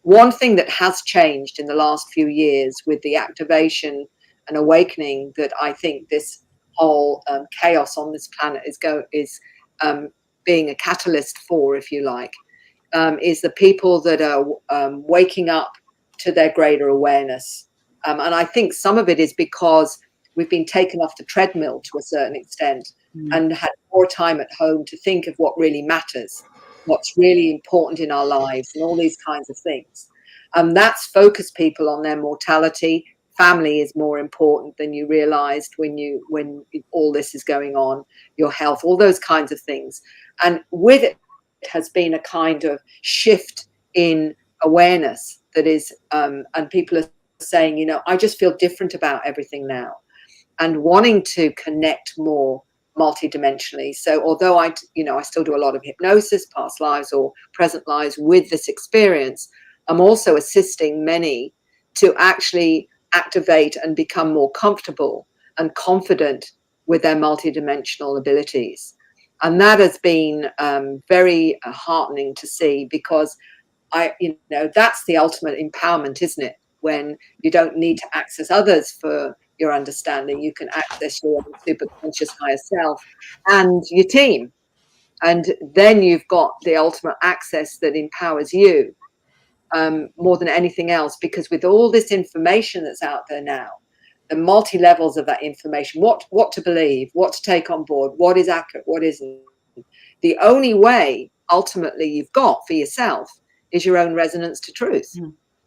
one thing that has changed in the last few years with the activation and awakening that I think this whole chaos on this planet is being a catalyst for, if you like, is the people that are waking up to their greater awareness. And I think some of it is because we've been taken off the treadmill to a certain extent and had more time at home to think of what really matters, what's really important in our lives, and all these kinds of things. That's focused people on their mortality. Family is more important than you realized when all this is going on, your health, all those kinds of things. And with it has been a kind of shift in awareness that is, and people are saying, you know, I just feel different about everything now, and wanting to connect more multidimensionally. So although I still do a lot of hypnosis, past lives or present lives with this experience, I'm also assisting many to actually activate and become more comfortable and confident with their multidimensional abilities. And that has been very heartening to see, because that's the ultimate empowerment, isn't it? When you don't need to access others for your understanding, you can access your own superconscious higher self and your team. And then you've got the ultimate access that empowers you more than anything else, because with all this information that's out there now, the multi-levels of that information, what to believe, what to take on board, what is accurate, what isn't. The only way ultimately you've got for yourself is your own resonance to truth.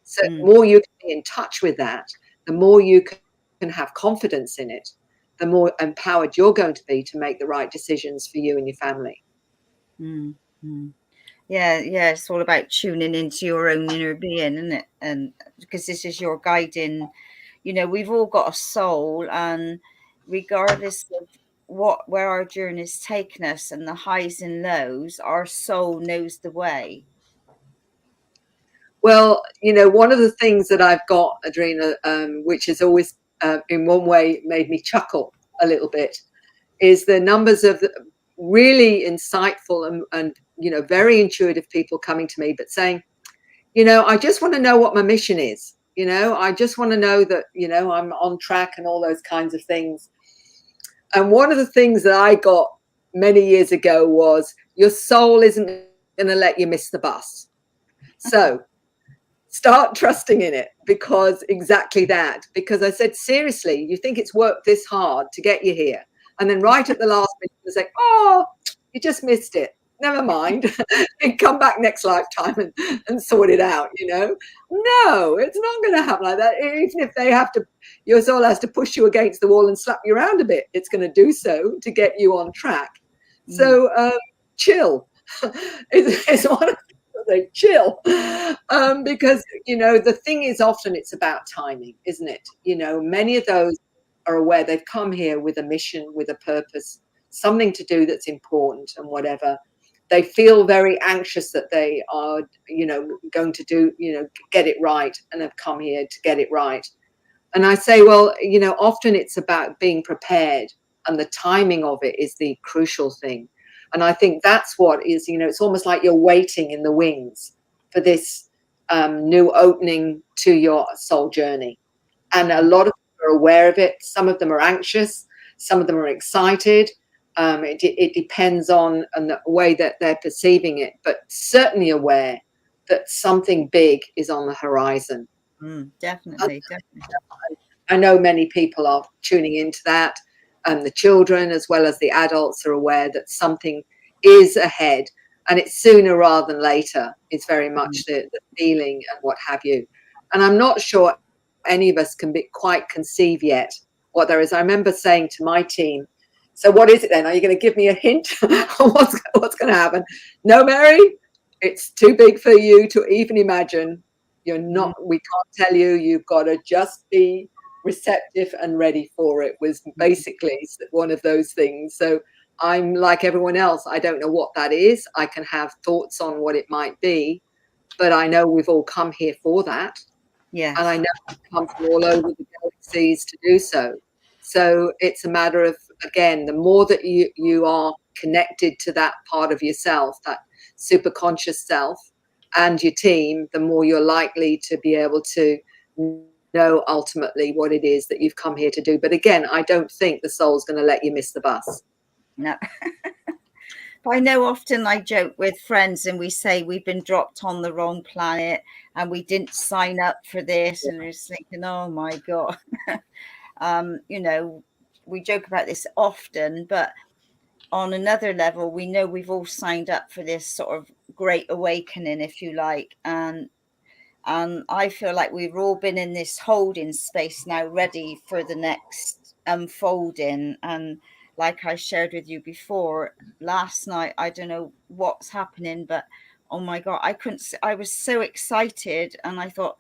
So the more you can be in touch with that, the more you can have confidence in it, the more empowered you're going to be to make the right decisions for you and your family. Yeah, it's all about tuning into your own inner being, isn't it? And because this is your guiding, we've all got a soul, and regardless of where our journey's taken us and the highs and lows, our soul knows the way. Well, one of the things that I've got, Andrena, which has always in one way made me chuckle a little bit, is the numbers of really insightful and very intuitive people coming to me, but saying, I just want to know what my mission is. I just want to know that, I'm on track and all those kinds of things. And one of the things that I got many years ago was, your soul isn't going to let you miss the bus. So start trusting in it, because exactly that. Because I said, seriously, you think it's worked this hard to get you here? And then right at the last minute, it's like, oh, you just missed it. Never mind. And come back next lifetime and sort it out, No, it's not going to happen like that. Even if they your soul has to push you against the wall and slap you around a bit, it's going to do so to get you on track. So chill. It's one of the chill. Because, the thing is, often it's about timing, isn't it? Many of those are aware they've come here with a mission, with a purpose, something to do that's important and whatever. They feel very anxious that they are, going to do, get it right, and have come here to get it right. And I say, well, often it's about being prepared, and the timing of it is the crucial thing. And I think that's what is, it's almost like you're waiting in the wings for this new opening to your soul journey. And a lot of people are aware of it. Some of them are anxious. Some of them are excited. It depends on the way that they're perceiving it, but certainly aware that something big is on the horizon. Definitely. I know many people are tuning into that, and the children as well as the adults are aware that something is ahead, and it's sooner rather than later. It's very much the feeling and what have you. And I'm not sure any of us can quite conceive yet what there is. I remember saying to my team, so what is it then? Are you going to give me a hint on what's going to happen? No, Mary, it's too big for you to even imagine. You're not, we can't tell you. You've got to just be receptive and ready for it, was basically one of those things. So I'm like everyone else. I don't know what that is. I can have thoughts on what it might be, but I know we've all come here for that. Yeah. And I know we've come from all over the galaxies to do so. So it's a matter of, again, the more that you are connected to that part of yourself, that super conscious self, and your team, the more you're likely to be able to know ultimately what it is that you've come here to do. But again, I don't think the soul's going to let you miss the bus. No. I know often I joke with friends and we say we've been dropped on the wrong planet and we didn't sign up for this, and we're just thinking, oh my God. You know, we joke about this often, but on another level, we know we've all signed up for this sort of great awakening, if you like. And I feel like we've all been in this holding space now, ready for the next unfolding. And like I shared with you before, last night, I don't know what's happening, but oh my God, I was so excited, and I thought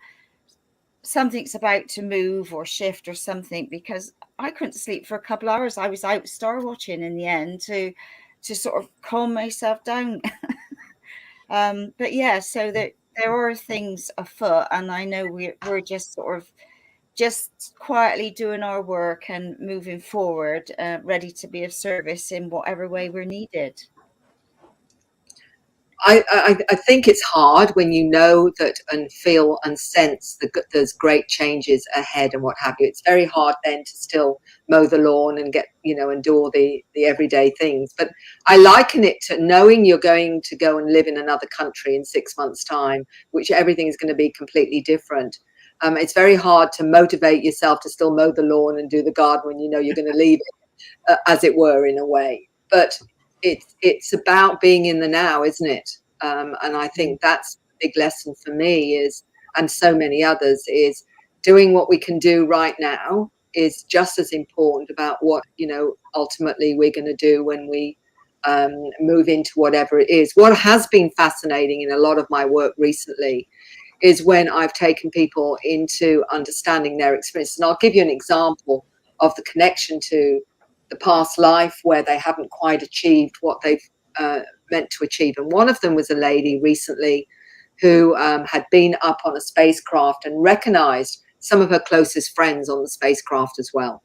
something's about to move or shift or something, because I couldn't sleep for a couple of hours. I was out star watching in the end to sort of calm myself down. But yeah, so there are things afoot, and I know we're just sort of just quietly doing our work and moving forward, ready to be of service in whatever way we're needed. I think it's hard when you know that and feel and sense that there's great changes ahead and what have you. It's very hard then to still mow the lawn and get, you know, and do all the everyday things. But I liken it to knowing you're going to go and live in another country in 6 months' time, which everything is going to be completely different. It's very hard to motivate yourself to still mow the lawn and do the garden when you know you're going to leave it, as it were, in a way. But it's about being in the now, isn't it? And I think that's a big lesson for me, is, and so many others, is doing what we can do right now is just as important about what, you know, ultimately we're going to do when we move into whatever it is. What has been fascinating in a lot of my work recently is when I've taken people into understanding their experience. And I'll give you an example of the connection to the past life where they haven't quite achieved what they've meant to achieve. And one of them was a lady recently who had been up on a spacecraft and recognized some of her closest friends on the spacecraft as well.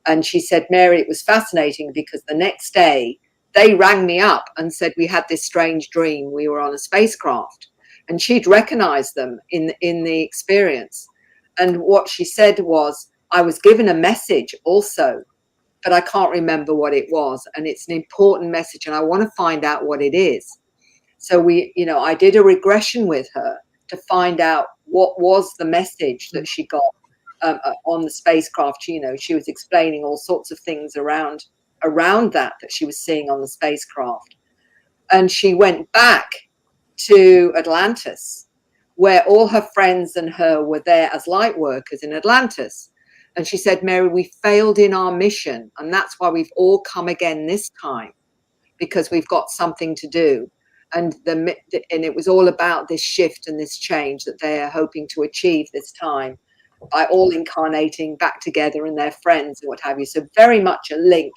And she said, Mary, it was fascinating because the next day they rang me up and said, we had this strange dream. We were on a spacecraft, and she'd recognized them in the experience. And what she said was, I was given a message also, but I can't remember what it was. And it's an important message, and I want to find out what it is. So I did a regression with her to find out what was the message that she got on the spacecraft. She was explaining all sorts of things around that she was seeing on the spacecraft. And she went back to Atlantis, where all her friends and her were there as light workers in Atlantis. And she said, Mary, we failed in our mission, and that's why we've all come again this time, because we've got something to do. And it was all about this shift and this change that they are hoping to achieve this time by all incarnating back together and their friends and what have you. So very much a link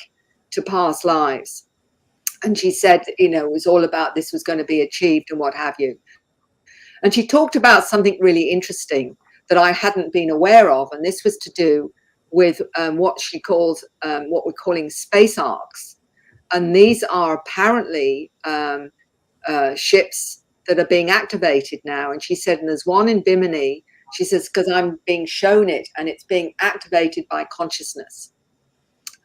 to past lives. And she said, it was all about this was going to be achieved and what have you. And she talked about something really interesting that I hadn't been aware of. And this was to do with what she calls, what we're calling space arcs. And these are apparently ships that are being activated now. And she said, and there's one in Bimini, she says, because I'm being shown it and it's being activated by consciousness.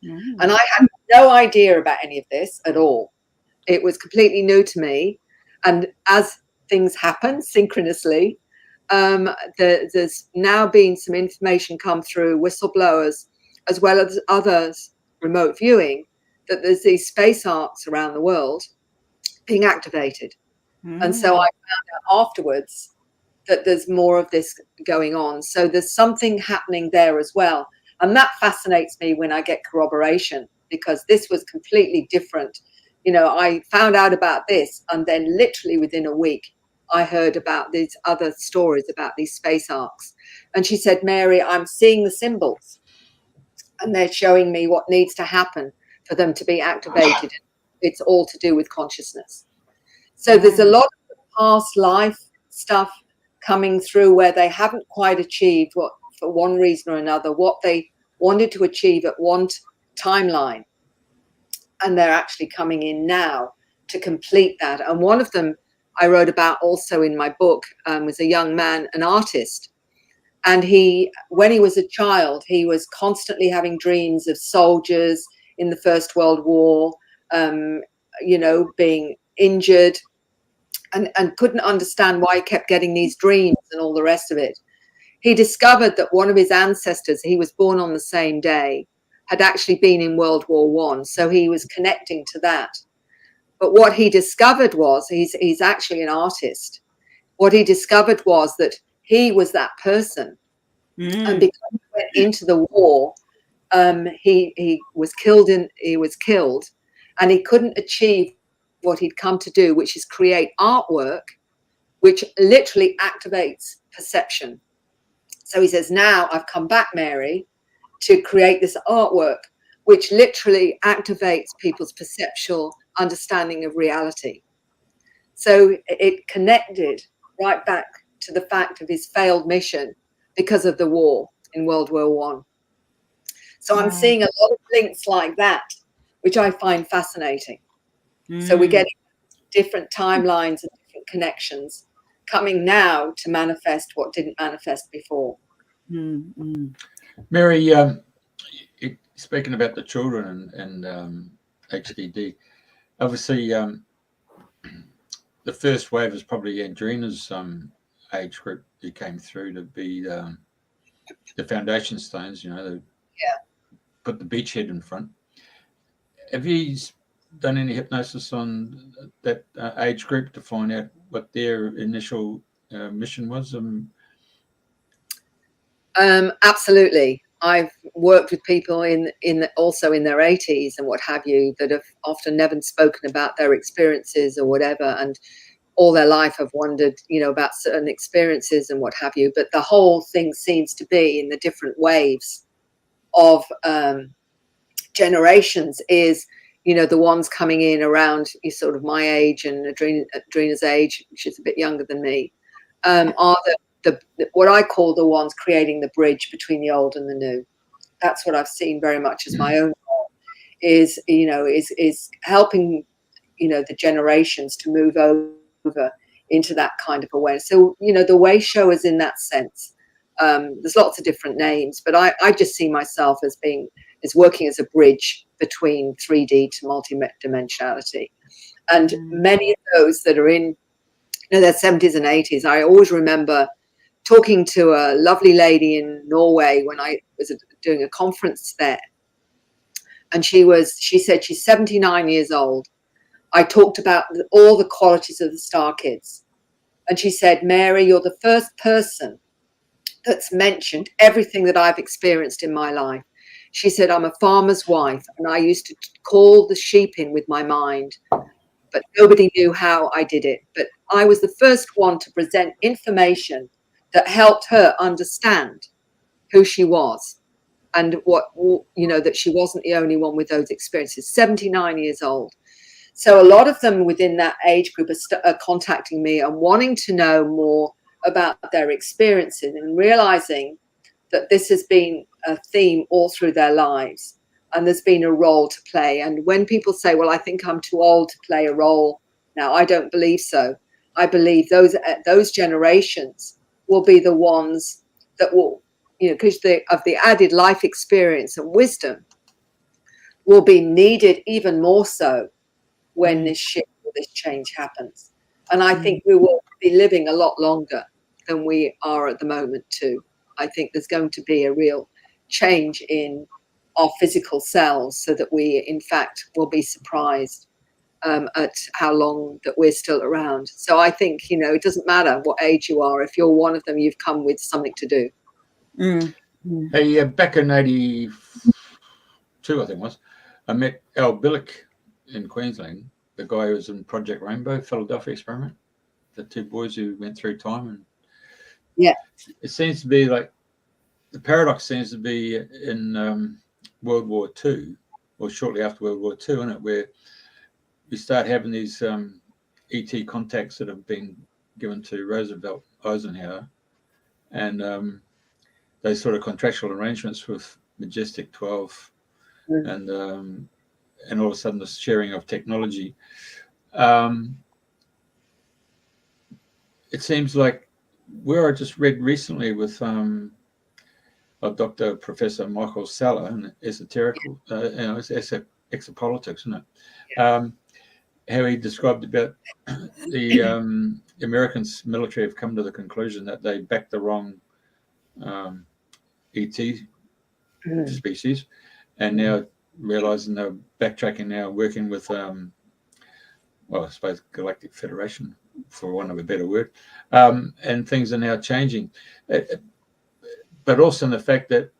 Mm. And I had no idea about any of this at all. It was completely new to me. And as things happen synchronously, there's now been some information come through whistleblowers as well as others remote viewing that there's these space arcs around the world being activated. And so I found out afterwards that there's more of this going on. So there's something happening there as well. And that fascinates me when I get corroboration, because this was completely different. I found out about this, and then literally within a week, I heard about these other stories about these space arcs. And she said, Mary, I'm seeing the symbols, and they're showing me what needs to happen for them to be activated. It's all to do with consciousness. So there's a lot of past life stuff coming through where they haven't quite achieved what, for one reason or another, what they wanted to achieve at one timeline. and they're actually coming in now to complete that. And one of them I wrote about also in my book was a young man, an artist. And when he was a child, he was constantly having dreams of soldiers in the First World War, being injured, and couldn't understand why he kept getting these dreams and all the rest of it. He discovered that one of his ancestors, he was born on the same day, had actually been in World War I. So he was connecting to that. But what he discovered was, he's actually an artist. What he discovered was that he was that person. And because he went into the war, he was killed, and he couldn't achieve what he'd come to do, which is create artwork, which literally activates perception. So he says, now I've come back, Mary, to create this artwork, which literally activates people's perceptual understanding of reality. So it connected right back to the fact of his failed mission because of the war in World War I. So I'm seeing a lot of links like that, which I find fascinating. So we're getting different timelines and different connections coming now to manifest what didn't manifest before. Mary, speaking about the children and HDD, obviously the first wave is probably Andrena's age group who came through to be the foundation stones, put the beachhead in front. Have you done any hypnosis on that age group to find out what their initial mission was? Absolutely. I've worked with people also in their 80s and what have you, that have often never spoken about their experiences or whatever, and all their life have wondered, about certain experiences and what have you. But the whole thing seems to be in the different waves of generations is, the ones coming in around sort of my age and Adrena's age, which is a bit younger than me, are the what I call the ones creating the bridge between the old and the new. That's what I've seen very much as my own role, is helping, the generations to move over into that kind of awareness. So, the way show is in that sense. There's lots of different names, but I just see myself as working as a bridge between 3D to multidimensionality. And many of those that are in their 70s and 80s, I always remember talking to a lovely lady in Norway when I was doing a conference there. And she said she's 79 years old. I talked about all the qualities of the star kids. And she said, Mary, you're the first person that's mentioned everything that I've experienced in my life. She said, I'm a farmer's wife, and I used to call the sheep in with my mind, but nobody knew how I did it. But I was the first one to present information that helped her understand who she was and that she wasn't the only one with those experiences. 79 years old. So a lot of them within that age group are contacting me and wanting to know more about their experiences and realizing that this has been a theme all through their lives, and there's been a role to play. And when people say, well, I think I'm too old to play a role now, I don't believe so. I believe those generations will be the ones that will, because of the added life experience and wisdom, will be needed even more so when this shift or this change happens. And I think we will be living a lot longer than we are at the moment too. I think there's going to be a real change in our physical selves, so that we, in fact, will be surprised at how long that we're still around. So I think, it doesn't matter what age you are. If you're one of them, you've come with something to do. Hey, back in 82, I think it was, I met Al Billick in Queensland, the guy who was in Project Rainbow, Philadelphia Experiment, the two boys who went through time. And it seems to be like, the paradox seems to be in World War II, or shortly after World War II, isn't it, where we start having these ET contacts that have been given to Roosevelt, Eisenhower, and those sort of contractual arrangements with Majestic 12 and and all of a sudden this sharing of technology. It seems like where I just read recently with Dr. Professor Michael Salla and esoterical, it's exopolitics, isn't it? Yeah. How he described about the Americans military have come to the conclusion that they backed the wrong ET species, and now realizing they're backtracking now, working with I suppose Galactic Federation, for want of a better word, and things are now changing. But also in the fact that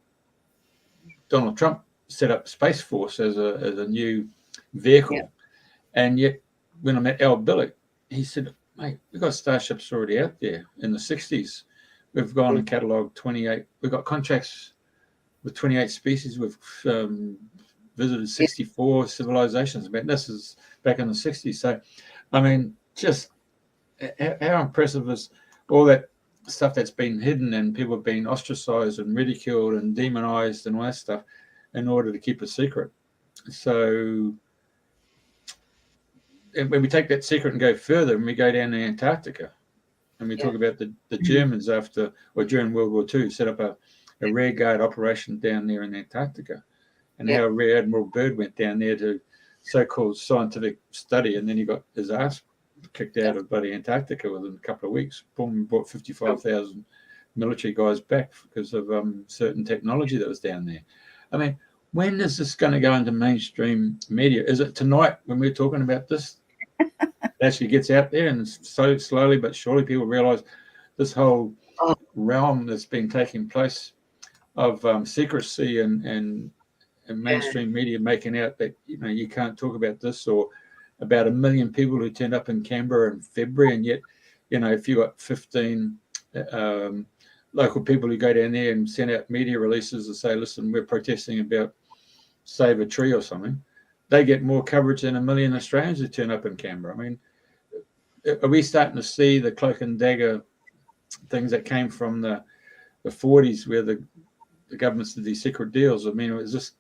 Donald Trump set up Space Force as a new vehicle, and yet when I met Al Billick, he said, "Mate, we've got starships already out there in the 60s. We've gone and catalogued 28. We've got contracts with 28 species. We've visited 64 civilizations. But this is back in the 60s. So, I mean, just how impressive is all that stuff that's been hidden and people have been ostracized and ridiculed and demonized and all that stuff in order to keep a secret. So when we take that secret and go further and we go down to Antarctica and we talk about the Germans during World War II set up a rearguard operation down there in Antarctica, and how Rear Admiral Byrd went down there to so-called scientific study, and then he got his ass kicked out of bloody Antarctica within a couple of weeks. Boom, brought 55,000 military guys back because of certain technology that was down there. I mean, when is this going to go into mainstream media? Is it tonight when we're talking about this? It actually gets out there, and so slowly but surely people realize this whole realm that's been taking place of secrecy and mainstream media making out that you can't talk about this, or about 1 million people who turned up in Canberra in February, and yet if you got 15 local people who go down there and send out media releases and say, listen, we're protesting about save a tree or something, they get more coverage than 1 million Australians who turn up in Canberra. I mean, are we starting to see the cloak and dagger things that came from the 40s where the governments did these secret deals? I mean, is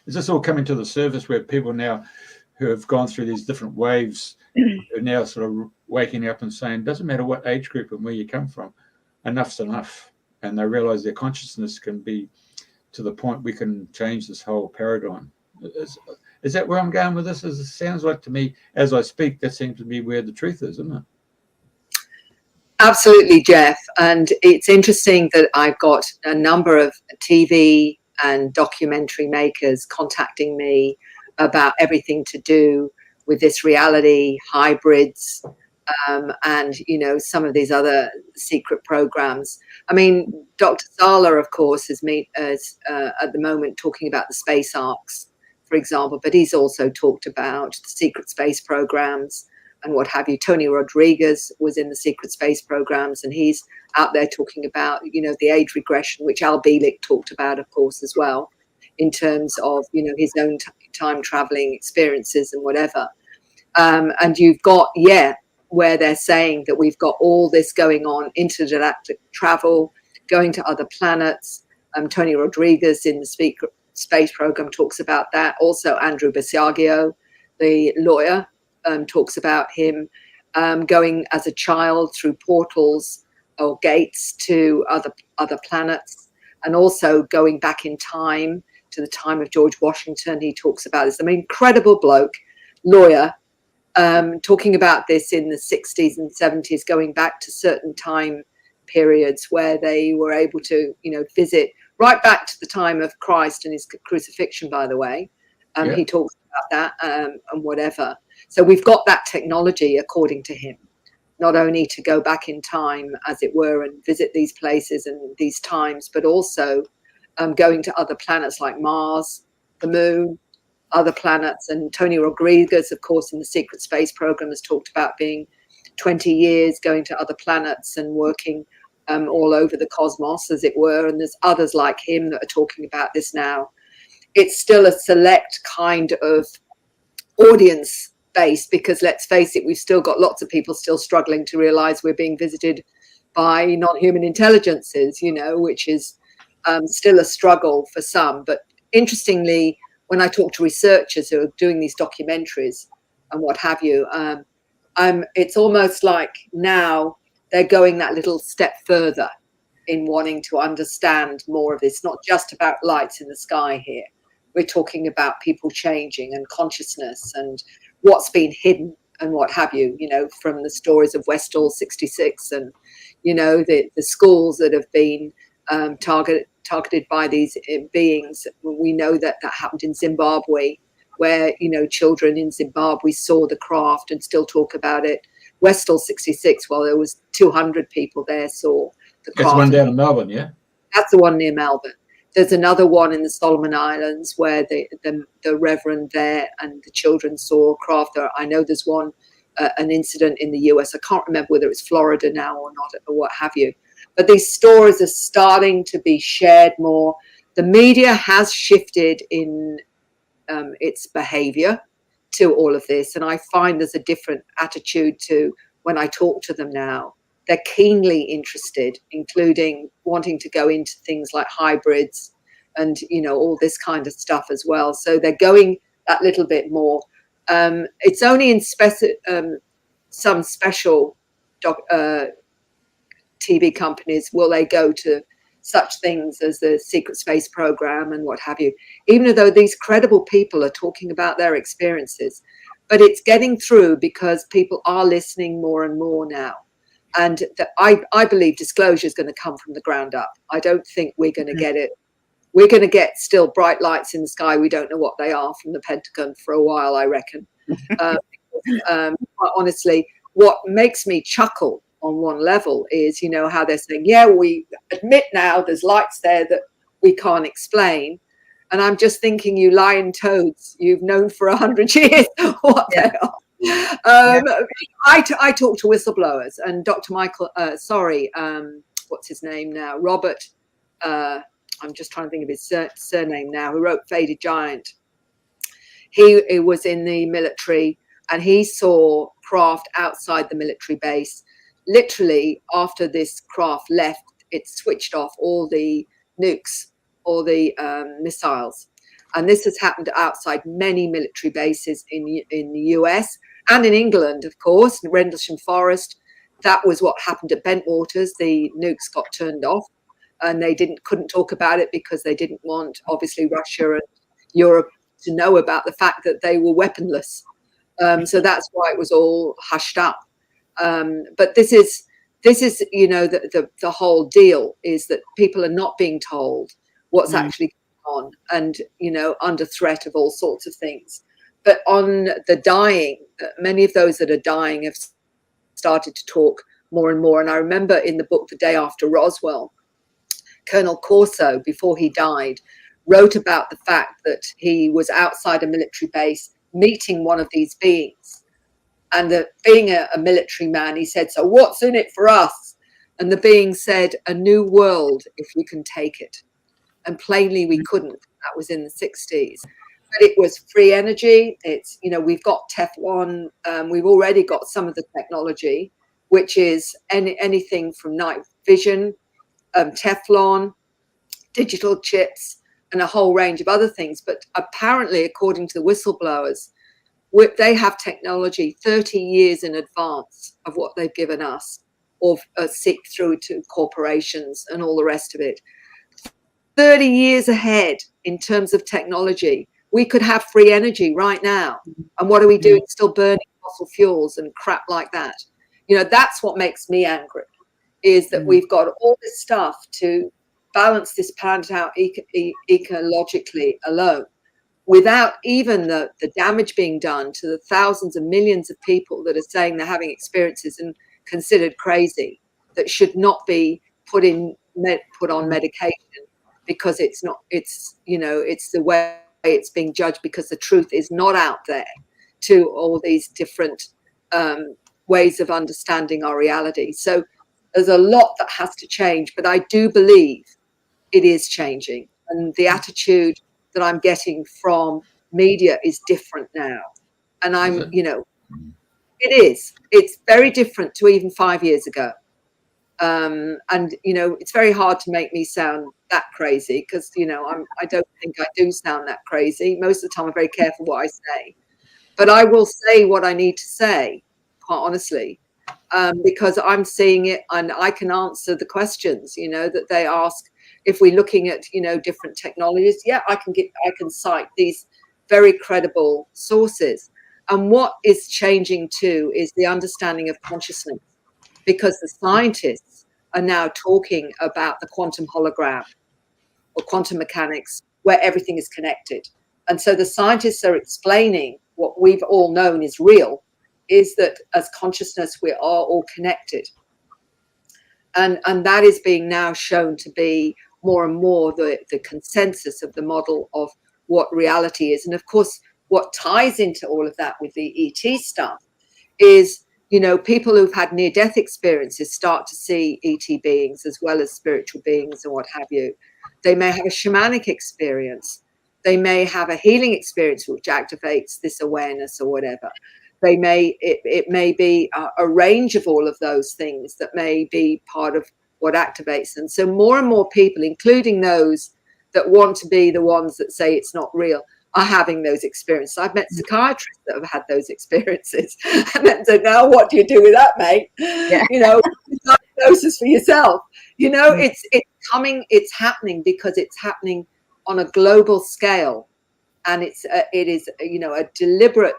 this all coming to the surface where people now who have gone through these different waves are now sort of waking up and saying, doesn't matter what age group and where you come from, enough's enough. And they realize their consciousness can be to the point we can change this whole paradigm. Is that where I'm going with this? It sounds like to me, as I speak, that seems to be where the truth is, isn't it? Absolutely, Jeff. And it's interesting that I've got a number of TV and documentary makers contacting me about everything to do with this reality, hybrids, and some of these other secret programs. I mean, Dr. Salla, of course, is at the moment talking about the space arcs, for example, but he's also talked about the secret space programs and what have you. Tony Rodriguez was in the secret space programs, and he's out there talking about the age regression, which Al Bielek talked about, of course, as well, in terms of his own time traveling experiences and whatever. And you've got where they're saying that we've got all this going on, intergalactic travel, going to other planets. Tony Rodriguez in the secret space program talks about that. Also, Andrew Basiago, the lawyer, talks about him going as a child through portals or gates to other planets, and also going back in time to the time of George Washington. He talks about this. I mean, incredible bloke, lawyer, talking about this in the 60s and 70s, going back to certain time periods where they were able to, visit right back to the time of Christ and his crucifixion, by the way. He talks about that and whatever. So we've got that technology, according to him, not only to go back in time, as it were, and visit these places and these times, but also going to other planets like Mars, the Moon, other planets. And Tony Rodriguez, of course, in the secret space program has talked about being 20 years going to other planets and working all over the cosmos, as it were. And there's others like him that are talking about this now. It's still a select kind of audience base, because let's face it, we've still got lots of people still struggling to realize we're being visited by non-human intelligences, which is still a struggle for some. But interestingly, when I talk to researchers who are doing these documentaries and what have you, it's almost like now they're going that little step further in wanting to understand more of this. Not just about lights in the sky here. We're talking about people changing and consciousness and what's been hidden and what have you, from the stories of Westall 66 and, the schools that have been targeted by these beings. We know that happened in Zimbabwe, where, children in Zimbabwe saw the craft and still talk about it. Westall 66, well, there was 200 people there saw the craft. That's the one down in Melbourne, yeah? That's the one near Melbourne. There's another one in the Solomon Islands where the reverend there and the children saw craft. I know there's one, an incident in the US. I can't remember whether it's Florida now or not, or what have you. But these stories are starting to be shared more. The media has shifted in its behavior to all of this. And I find there's a different attitude to when I talk to them now. They're keenly interested, including wanting to go into things like hybrids and, all this kind of stuff as well. So they're going that little bit more. It's only in some special TV companies will they go to such things as the secret space program and what have you, even though these credible people are talking about their experiences. But it's getting through because people are listening more and more now. And I believe disclosure is going to come from the ground up. I don't think we're going to get it. We're going to get still bright lights in the sky. We don't know what they are from the Pentagon for a while, I reckon. Honestly, what makes me chuckle on one level is, how they're saying, yeah, we admit now there's lights there that we can't explain. And I'm just thinking, you lying toads, you've known for 100 years what they are. I talk to whistleblowers, and Dr. Michael, what's his name now? Robert, I'm just trying to think of his surname now, who wrote Faded Giant. He was in the military, and he saw craft outside the military base. Literally, after this craft left, it switched off all the nukes, all the missiles. And this has happened outside many military bases in the US and in England, of course, in Rendlesham Forest. That was what happened at Bentwaters. The nukes got turned off, and they couldn't talk about it because they didn't want, obviously, Russia and Europe to know about the fact that they were weaponless. So that's why it was all hushed up. But this is the whole deal is that people are not being told what's actually going on, and under threat of all sorts of things. But on the dying, many of those that are dying have started to talk more and more. And I remember in the book The Day After Roswell, Colonel Corso, before he died, wrote about the fact that he was outside a military base meeting one of these beings. And being a military man, he said, so what's in it for us? And the being said, a new world if you can take it. And plainly we couldn't. That was in the 60s. But it was free energy. It's, we've got Teflon. We've already got some of the technology, which is anything from night vision, Teflon, digital chips, and a whole range of other things. But apparently, according to the whistleblowers, they have technology 30 years in advance of what they've given us, or seek through to corporations and all the rest of it. 30 years ahead in terms of technology. We could have free energy right now. And what are we doing? Still burning fossil fuels and crap like that. That's what makes me angry, is that we've got all this stuff to balance this planet out ecologically alone, without even the damage being done to the thousands of millions of people that are saying they're having experiences and considered crazy, that should not be put on medication, because it's the way it's being judged, because the truth is not out there to all these different ways of understanding our reality. So there's a lot that has to change, but I do believe it is changing, and the attitude that I'm getting from media is different now. And it's very different to even 5 years ago. And it's very hard to make me sound that crazy, because I don't think I do sound that crazy. Most of the time I'm very careful what I say, but I will say what I need to say, quite honestly, because I'm seeing it, and I can answer the questions that they ask. If we're looking at different technologies, I can cite these very credible sources. And what is changing too is the understanding of consciousness, because the scientists are now talking about the quantum hologram or quantum mechanics, where everything is connected. And so the scientists are explaining what we've all known is real, is that as consciousness, we are all connected. And that is being now shown to be more and more the consensus of the model of what reality is. And of course, what ties into all of that with the ET stuff is, people who've had near-death experiences start to see ET beings as well as spiritual beings and what have you. They may have a shamanic experience. They may have a healing experience which activates this awareness or whatever. It may be a range of all of those things that may be part of what activates them. So more and more people, including those that want to be the ones that say it's not real, are having those experiences. I've met psychiatrists that have had those experiences. And then said, now what do you do with that, mate? Yeah. Diagnosis for yourself. It's coming, it's happening because it's happening on a global scale. And it is a deliberate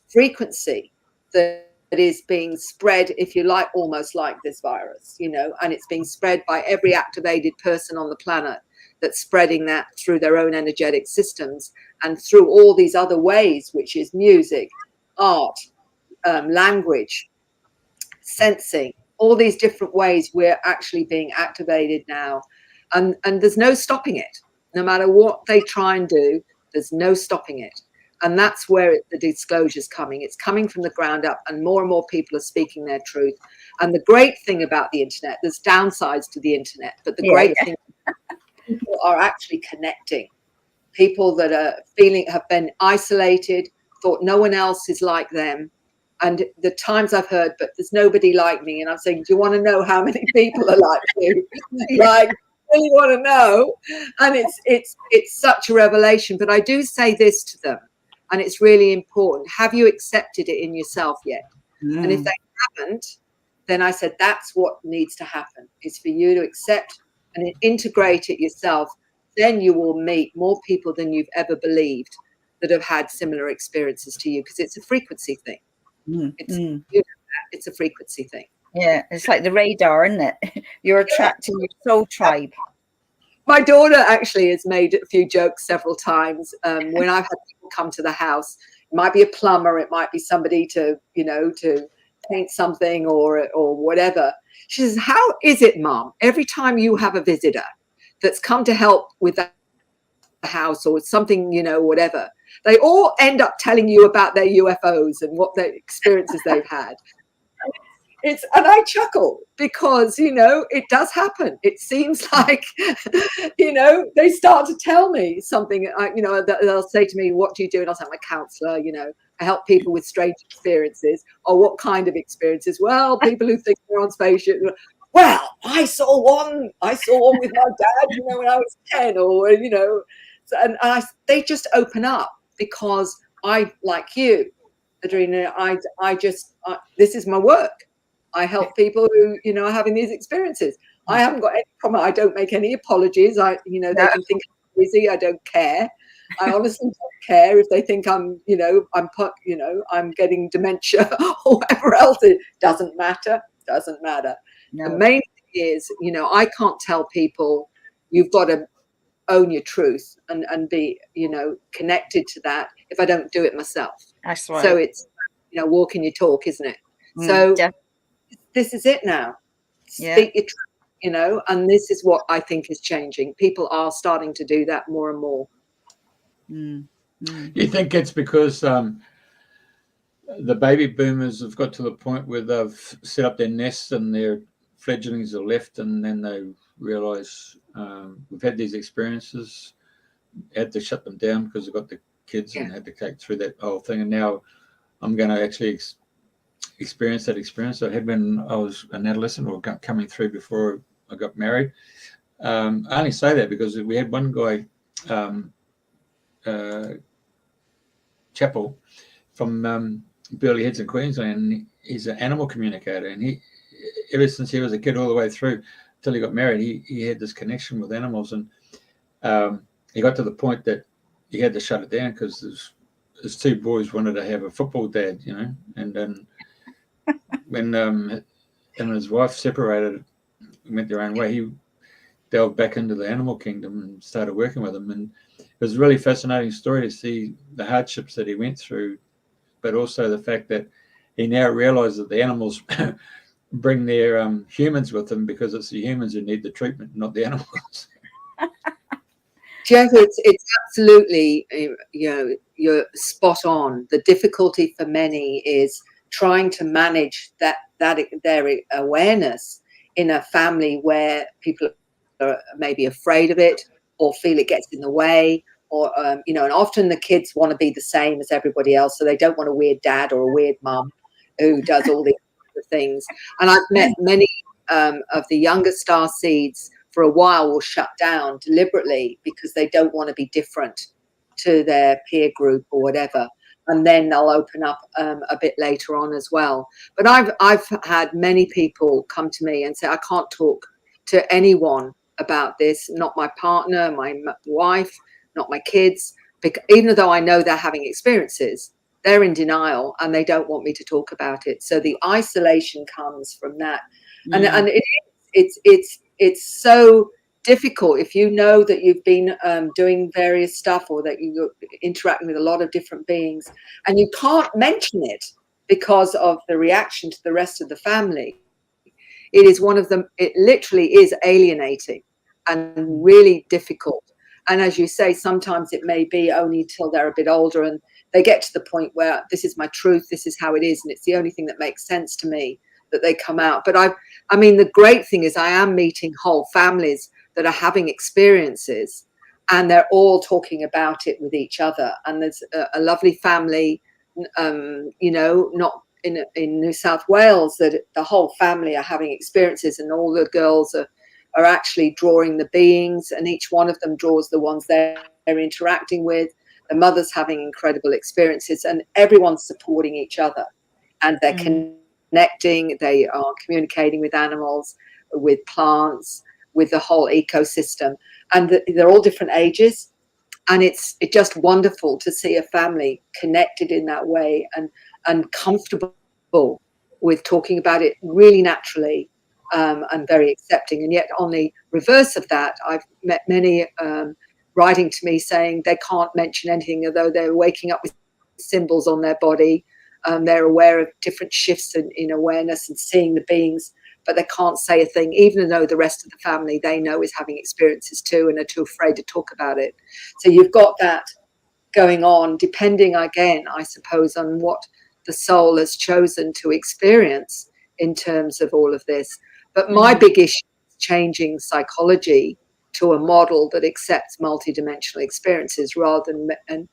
frequency that is being spread, if you like, almost like this virus, and it's being spread by every activated person on the planet that's spreading that through their own energetic systems and through all these other ways, which is music, art, language, sensing, all these different ways we're actually being activated now. And there's no stopping it. No matter what they try and do, there's no stopping it. And that's where the disclosure is coming. It's coming from the ground up, and more people are speaking their truth. And the great thing about the internet, there's downsides to the internet, but the great thing, people are actually connecting. People that are have been isolated, thought no one else is like them. And the times I've heard, but there's nobody like me. And I'm saying, do you want to know how many people are like you? Like, really want to know? And it's such a revelation. But I do say this to them, and it's really important. Have you accepted it in yourself yet? And if they haven't, then I said, that's what needs to happen, is for you to accept and integrate it yourself. Then you will meet more people than you've ever believed that have had similar experiences to you, because it's a frequency thing. It's a frequency thing. Yeah, it's like the radar, isn't it? You're attracting your soul tribe. My daughter actually has made a few jokes several times when I've had people come to the house. It might be a plumber, it might be somebody to paint something or whatever. She says, how is it, Mom, every time you have a visitor that's come to help with the house or something, whatever, they all end up telling you about their UFOs and what their experiences they've had. And I chuckle because, it does happen. It seems like, they start to tell me something, they'll say to me, what do you do? And I'll say, I'm a counselor, I help people with strange experiences. Or what kind of experiences? Well, people who think they're on spaceships. Well, I saw one with my dad, when I was 10 or, they just open up because I, like you, Andrena, this is my work. I help people who, are having these experiences. I haven't got any problem. I don't make any apologies. They can think I'm busy. I don't care. I honestly don't care if they think I'm getting dementia or whatever else. It doesn't matter. No. The main thing is, I can't tell people you've got to own your truth and be, connected to that if I don't do it myself. That's right. So it's, walking your talk, isn't it? So this is it now. Speak your truth, and this is what I think is changing. People are starting to do that more and more. You think it's because the baby boomers have got to the point where they've set up their nests and their fledglings are left, and then they realise we've had these experiences, had to shut them down because they've got the kids and had to take through that whole thing, and now I'm going to actually experienced that experience I had when I was an adolescent, or coming through before I got married. I only say that because we had one guy, Chapel, from Burleigh Heads in Queensland. And he's an animal communicator, and he, ever since he was a kid all the way through till he got married, he had this connection with animals. And he got to the point that he had to shut it down because his two boys wanted to have a football dad, you know. And then when him and his wife separated, went their own way, he delved back into the animal kingdom and started working with them. And it was a really fascinating story to see the hardships that he went through, but also the fact that he now realized that the animals bring their humans with them, because it's the humans who need the treatment, not the animals. Jeff, it's absolutely, you know, you're spot on. The difficulty for many is trying to manage their awareness in a family where people are maybe afraid of it or feel it gets in the way, or you know, and often the kids want to be the same as everybody else, so they don't want a weird dad or a weird mum who does all these things. And I've met many of the younger starseeds for a while will shut down deliberately because they don't want to be different to their peer group or whatever, and then they'll open up a bit later on as well. But I've had many people come to me and say, I can't talk to anyone about this, not my partner, my wife, not my kids, because even though I know they're having experiences, they're in denial and they don't want me to talk about it. So the isolation comes from that. And it's so difficult if you know that you've been doing various stuff, or that you're interacting with a lot of different beings, and you can't mention it because of the reaction to the rest of the family. It is one of them. It literally is alienating and really difficult. And as you say, sometimes it may be only till they're a bit older and they get to the point where this is my truth, this is how it is, and it's the only thing that makes sense to me, that they come out. But I mean, the great thing is I am meeting whole families that are having experiences, and they're all talking about it with each other. And there's a lovely family, you know, not in New South Wales, that the whole family are having experiences, and all the girls are actually drawing the beings, and each one of them draws the ones they're interacting with. The mother's having incredible experiences, and everyone's supporting each other, and they're connecting. They are communicating with animals, with plants, with the whole ecosystem, and they're all different ages. And it's just wonderful to see a family connected in that way, and comfortable with talking about it really naturally, and very accepting. And yet on the reverse of that, I've met many writing to me saying they can't mention anything, although they're waking up with symbols on their body. They're aware of different shifts in awareness and seeing the beings, but they can't say a thing, even though the rest of the family they know is having experiences too and are too afraid to talk about it. So you've got that going on, depending, again, I suppose, on what the soul has chosen to experience in terms of all of this. But my big issue is changing psychology to a model that accepts multidimensional experiences, rather than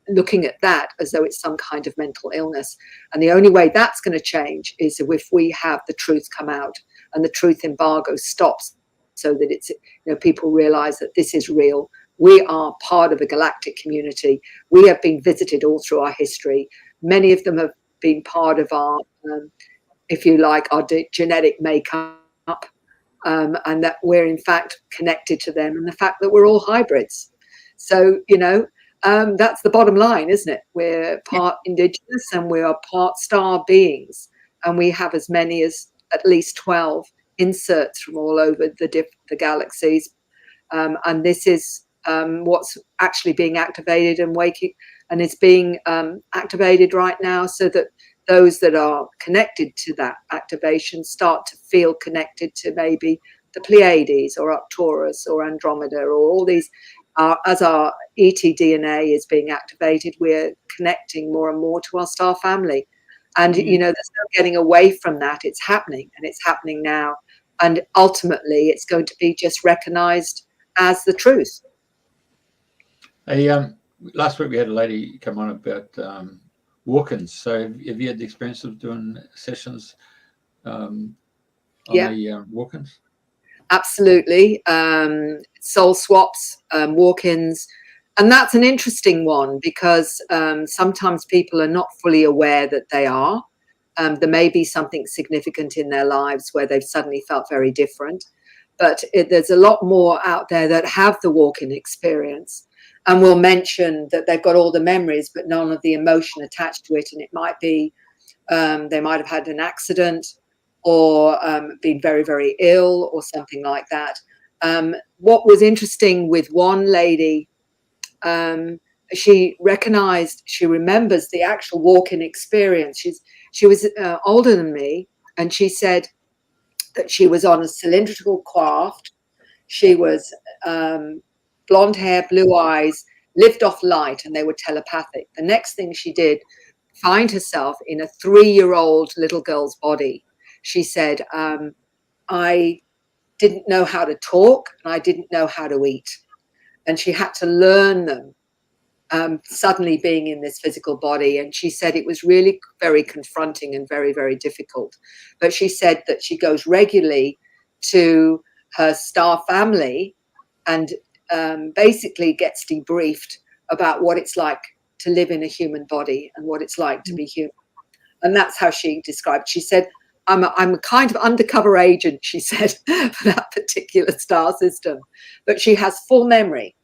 looking at that as though it's some kind of mental illness. And the only way that's going to change is if we have the truth come out and the truth embargo stops, so that it's, you know, people realize that this is real. We are part of a galactic community. We have been visited all through our history. Many of them have been part of our, if you like, our genetic makeup, and that we're in fact connected to them, and the fact that we're all hybrids. So, you know, that's the bottom line, isn't it? We're part indigenous and we are part star beings, and we have as many as at least 12 inserts from all over the galaxies, and this is what's actually being activated and waking, and it's being activated right now, so that those that are connected to that activation start to feel connected to maybe the Pleiades or Arcturus or Andromeda, or all these. As our ET DNA is being activated, we're connecting more and more to our star family. And, you know, there's no getting away from that. It's happening, and it's happening now. And ultimately, it's going to be just recognized as the truth. Last week we had a lady come on about walk-ins. So have you had the experience of doing sessions on the walk-ins? Absolutely. Soul swaps, walk-ins. And that's an interesting one because sometimes people are not fully aware that they are. There may be something significant in their lives where they've suddenly felt very different. But there's a lot more out there that have the walk-in experience and will mention that they've got all the memories, but none of the emotion attached to it. And it might be they might have had an accident or been very, very ill or something like that. What was interesting with one lady, she remembers the actual walk-in experience. She was older than me, and she said that she was on a cylindrical craft. She was blonde hair, blue eyes, lived off light, and they were telepathic. The next thing she did, find herself in a 3-year-old little girl's body. She said, I didn't know how to talk and I didn't know how to eat. And she had to learn them suddenly being in this physical body. And she said it was really very confronting and very, very difficult. But she said that she goes regularly to her star family and basically gets debriefed about what it's like to live in a human body and what it's like to be human. And that's how she described. She said, I'm a kind of undercover agent, she said, for that particular star system. But she has full memory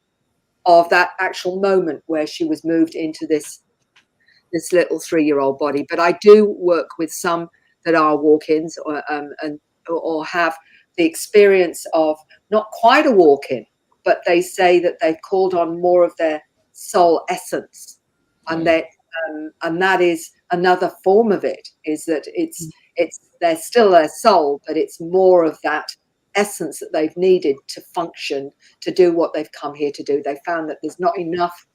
of that actual moment where she was moved into this little 3-year-old body. But I do work with some that are walk-ins or have the experience of not quite a walk-in, but they say that they've called on more of their soul essence. And that is another form of it, is that it's they're still their soul, but it's more of that essence that they've needed to function, to do what they've come here to do. They found that there's not enough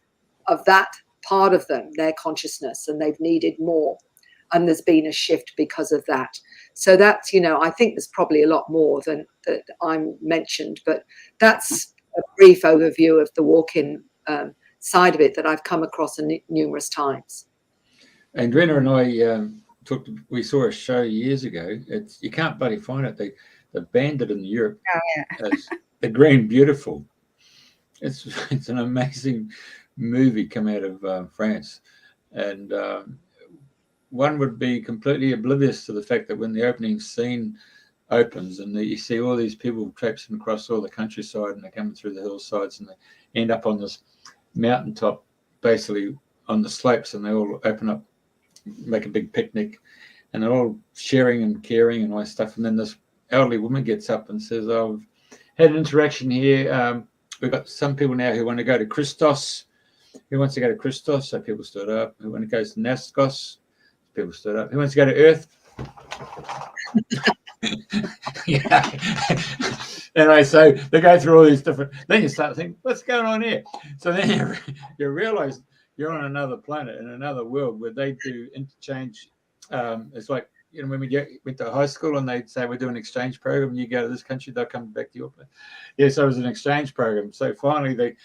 of that part of them, their consciousness, and they've needed more. And there's been a shift because of that. So that's, I think there's probably a lot more than that I'm mentioned, but that's a brief overview of the walk-in side of it that I've come across numerous times. Andrena and I we saw a show years ago. You can't bloody find it. They banned it in Europe as The Green Beautiful. It's an amazing movie come out of France. And one would be completely oblivious to the fact that when the opening scene opens and you see all these people traipsing across all the countryside and they're coming through the hillsides and they end up on this mountaintop, basically on the slopes, and they all open up, make a big picnic, and they're all sharing and caring and all that stuff. And then this elderly woman gets up and says, I've had an interaction here. We've got some people now who want to go to Christos. Who wants to go to Christos? So people stood up. Who want to go to Naskos? People stood up. Who wants to go to Earth? Yeah. Anyway, so they go through all these different. Then you start thinking, what's going on here? So then you realize you're on another planet in another world where they do interchange. It's like, when we went to high school and they'd say we're doing an exchange program, you go to this country, they'll come back to your place. Yeah, so it was an exchange program. So finally they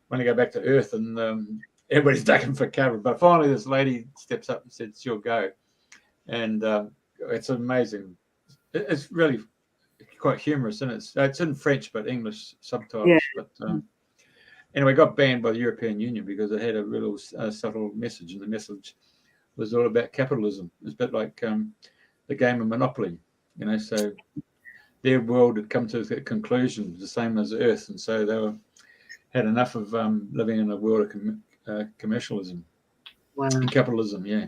want to go back to Earth and everybody's ducking for cover. But finally this lady steps up and said, she'll go. And it's amazing. It's really quite humorous, and it's in French but English subtitles. Yeah. But anyway, got banned by the European Union because it had a real subtle message, and the message was all about capitalism. It's a bit like the game of Monopoly, so their world had come to a conclusion, the same as Earth, and so they had enough of living in a world of commercialism. Wow. And capitalism, yeah.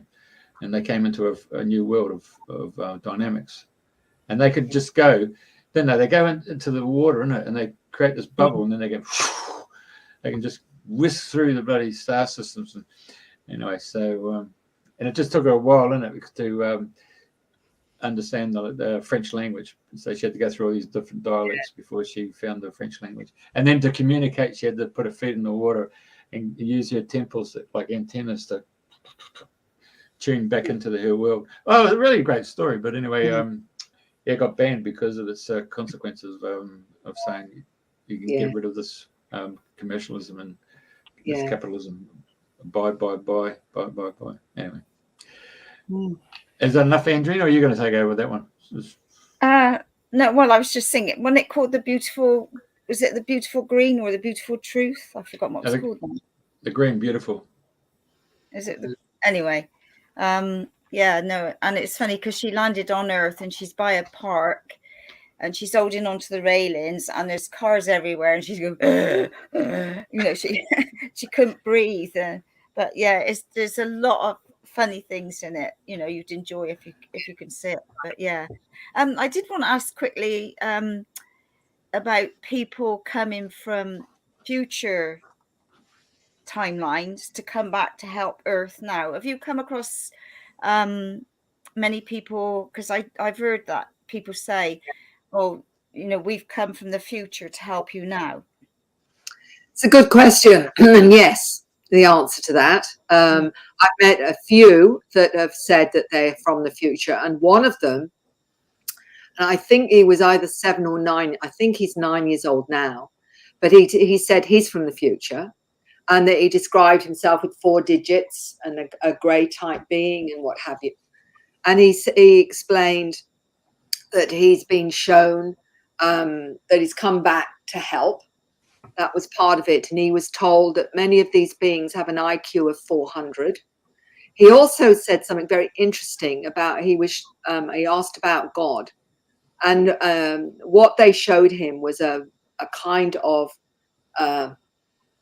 And they came into a new world of dynamics. And they could just go, then they go into the water, innit, and they create this bubble, and then they go, they can just whisk through the bloody star systems. And anyway, so, and it just took her a while, innit, to understand the French language. So she had to go through all these different dialects before she found the French language. And then to communicate, she had to put her feet in the water and use her temples like antennas to tune back into the her world. Oh, it was a really great story. But anyway, it got banned because of its consequences of saying you can get rid of this commercialism and this capitalism. Bye. Anyway. Is that enough, Andrina, or are you going to take over that one? No, well, I was just singing. Wasn't it called The Beautiful? Was it The Beautiful Green or The Beautiful Truth? I forgot what it's called now. The Green Beautiful. Is it? Anyway, yeah, no, and it's funny because she landed on Earth and she's by a park and she's holding onto the railings and there's cars everywhere and she's going, you know, she couldn't breathe. But yeah, there's a lot of funny things in it, you know, you'd enjoy if you can see it. But yeah, I did want to ask quickly about people coming from future timelines to come back to help Earth now. Have you come across many people? Because I've heard that people say, "Oh, you know, we've come from the future to help you now." It's a good question, and yes, the answer to that. I've met a few that have said that they're from the future, and one of them, and I think he was either 7 or 9. I think he's 9 years old now, but he said he's from the future. And that he described himself with 4 digits and a grey type being and what have you. And he explained that he's been shown that he's come back to help. That was part of it. And he was told that many of these beings have an IQ of 400. He also said something very interesting about he asked about God. And what they showed him was a kind of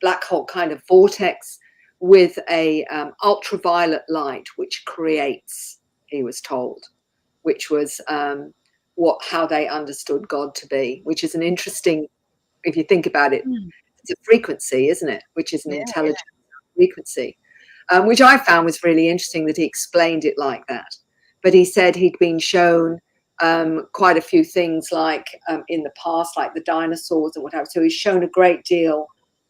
black hole kind of vortex with a ultraviolet light which creates, he was told, which was how they understood God to be, which is an interesting, if you think about it, it's a frequency, isn't it? Which is an intelligent frequency, which I found was really interesting that he explained it like that. But he said he'd been shown quite a few things like in the past, like the dinosaurs and what have you. So he's shown a great deal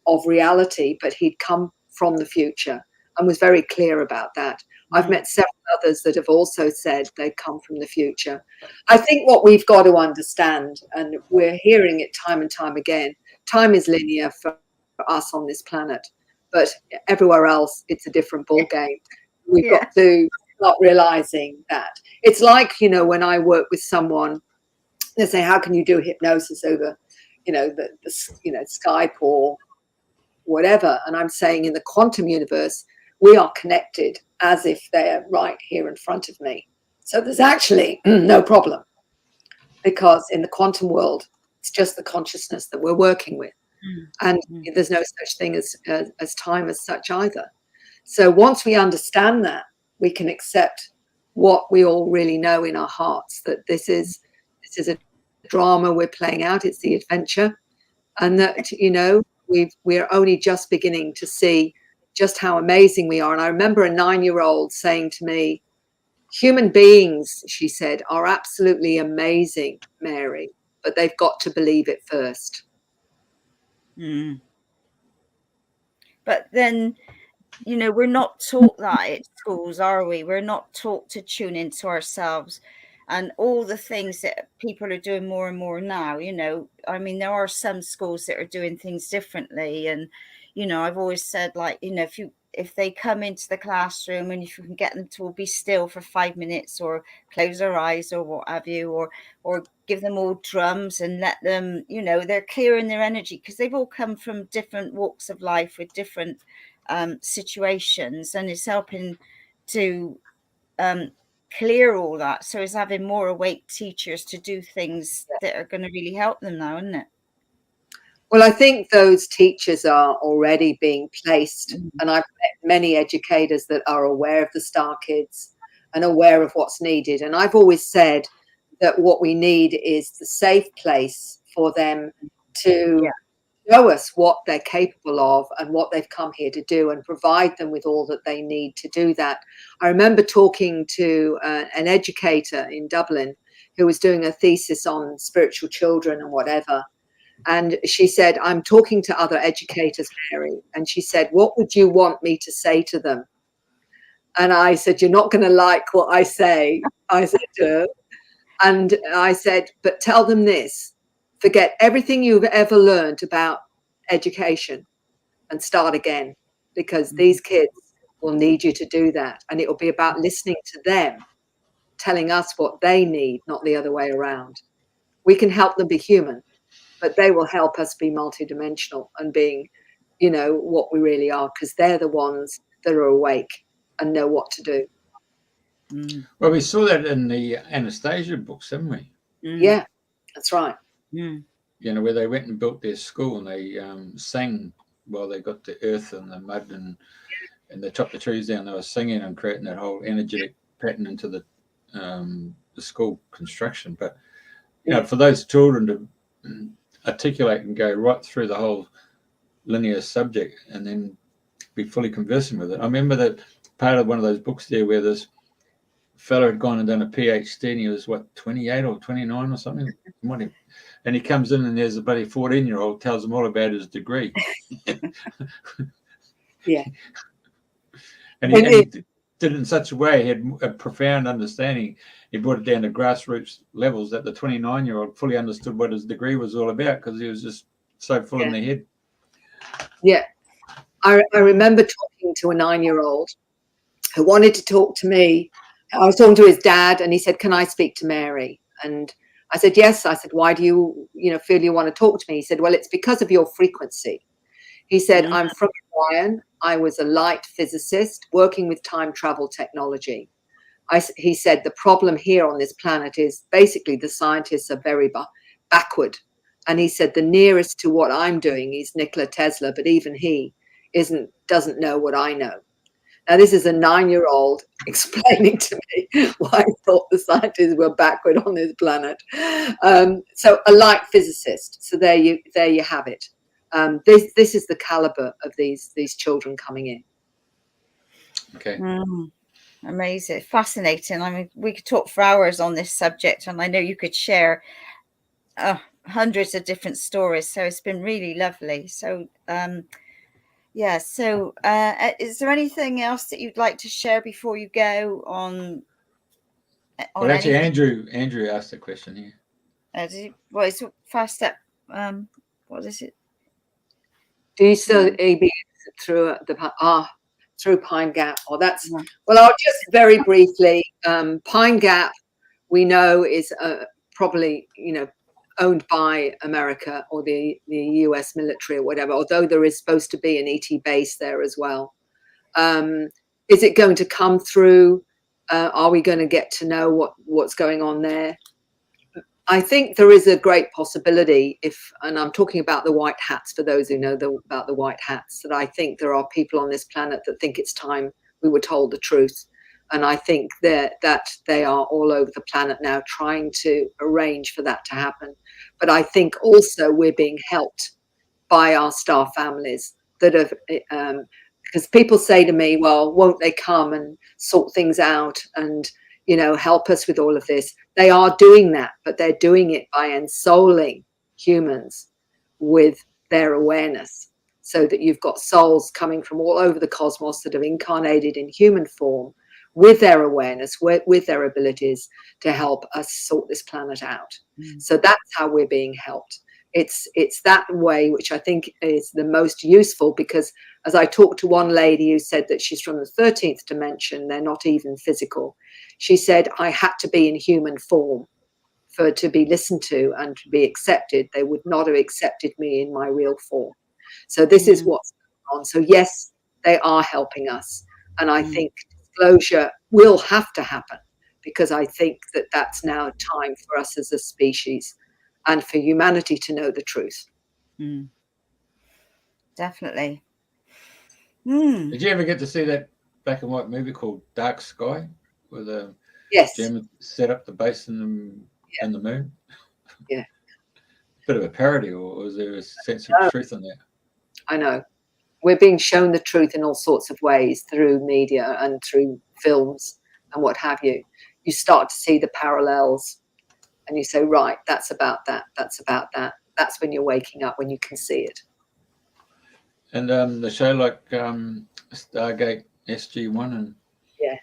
of reality, but he'd come from the future and was very clear about that. I've met several others that have also said they'd come from the future. I think what we've got to understand, and we're hearing it time and time again, time is linear for us on this planet, but everywhere else it's a different ball game. We've got to start realizing that. It's like, you know, when I work with someone, they say, how can you do hypnosis over, you know, the Skype or whatever? And I'm saying in the quantum universe, we are connected as if they're right here in front of me. So there's actually no problem, because in the quantum world, it's just the consciousness that we're working with. And there's no such thing as time as such either. So once we understand that, we can accept what we all really know in our hearts, that this is a drama we're playing out. It's the adventure. And that, you know, we're only just beginning to see just how amazing we are. And I remember a 9-year-old saying to me, human beings, she said, are absolutely amazing, Mary, but they've got to believe it first. But then, you know, we're not taught that at schools, are we? We're not taught to tune into ourselves and all the things that people are doing more and more now. You know, I mean, there are some schools that are doing things differently. And, you know, I've always said, like, you know, if they come into the classroom and if you can get them to be still for 5 minutes or close their eyes or what have you, or give them all drums and let them, you know, they're clearing their energy, because they've all come from different walks of life with different situations, and it's helping to clear all that. So it's having more awake teachers to do things that are going to really help them now, isn't it? Well, I think those teachers are already being placed, and I've met many educators that are aware of the Star Kids and aware of what's needed. And I've always said that what we need is the safe place for them to show us what they're capable of and what they've come here to do, and provide them with all that they need to do that. I remember talking to an educator in Dublin who was doing a thesis on spiritual children and whatever. And she said, I'm talking to other educators, Mary. And she said, what would you want me to say to them? And I said, you're not going to like what I say, I said to her. And I said, but tell them this: forget everything you've ever learned about education and start again, because these kids will need you to do that. And it will be about listening to them, telling us what they need, not the other way around. We can help them be human, but they will help us be multidimensional and being, you know, what we really are, because they're the ones that are awake and know what to do. Well, we saw that in the Anastasia books, didn't we? Yeah, that's right. You know, where they went and built their school and they sang while they got the earth and the mud and they chopped the trees down. They were singing and creating that whole energetic pattern into the school construction. But, you know, for those children to articulate and go right through the whole linear subject and then be fully conversant with it. I remember that part of one of those books there where this fellow had gone and done a PhD and he was, 28 or 29 or something? And he comes in and there's a bloody 14-year-old tells him all about his degree. Yeah. And he did it in such a way, he had a profound understanding. He brought it down to grassroots levels that the 29-year-old fully understood what his degree was all about because he was just so full in the head. Yeah. I remember talking to a 9-year-old who wanted to talk to me. I was talking to his dad and he said, "Can I speak to Mary?" And I said, "Yes." I said, "Why do you feel you want to talk to me?" He said, "Well, it's because of your frequency." He said, "I'm from Orion. I was a light physicist working with time travel technology." He said, "The problem here on this planet is basically the scientists are very backward." And he said, "The nearest to what I'm doing is Nikola Tesla, but even he doesn't know what I know." Now, this is a 9-year-old explaining to me why I thought the scientists were backward on this planet. So a light physicist. So there you have it. This is the caliber of these children coming in. Okay. Amazing, fascinating. I mean, we could talk for hours on this subject, and I know you could share hundreds of different stories. So it's been really lovely. So yeah. So is there anything else that you'd like to share before you go on? Well, actually, Andrew asked a question here. Well, it's fast up. What is it? Do you still AB through through Pine Gap? Well, I'll just very briefly. Pine Gap, we know, is probably owned by America or the US military or whatever. Although there is supposed to be an ET base there as well. Is it going to come through? Are we going to get to know what's going on there? I think there is a great possibility and I'm talking about the white hats for those who know about the white hats, that I think there are people on this planet that think it's time we were told the truth. And I think that they are all over the planet now trying to arrange for that to happen. But I think also we're being helped by our star families that have, because people say to me, well, won't they come and sort things out and help us with all of this? They are doing that, but they're doing it by ensouling humans with their awareness, so that you've got souls coming from all over the cosmos that have incarnated in human form with their awareness, with their abilities to help us sort this planet out. So that's how we're being helped. It's that way which I think is the most useful, because as I talked to one lady who said that she's from the 13th dimension, they're not even physical. She said, I had to be in human form to be listened to and to be accepted. They would not have accepted me in my real form. So this is what's going on. So yes, they are helping us. And I think disclosure will have to happen, because I think that that's now time for us as a species and for humanity to know the truth. Definitely. Did you ever get to see that black and white movie called Dark Sky, where the Germans set up the base in the moon? Yeah. Bit of a parody, or was there a sense of truth in that? I know. We're being shown the truth in all sorts of ways through media and through films and what have you. You start to see the parallels and you say, right, that's about that. That's about that. That's when you're waking up, when you can see it. And the show like Stargate SG-1 and... Yeah.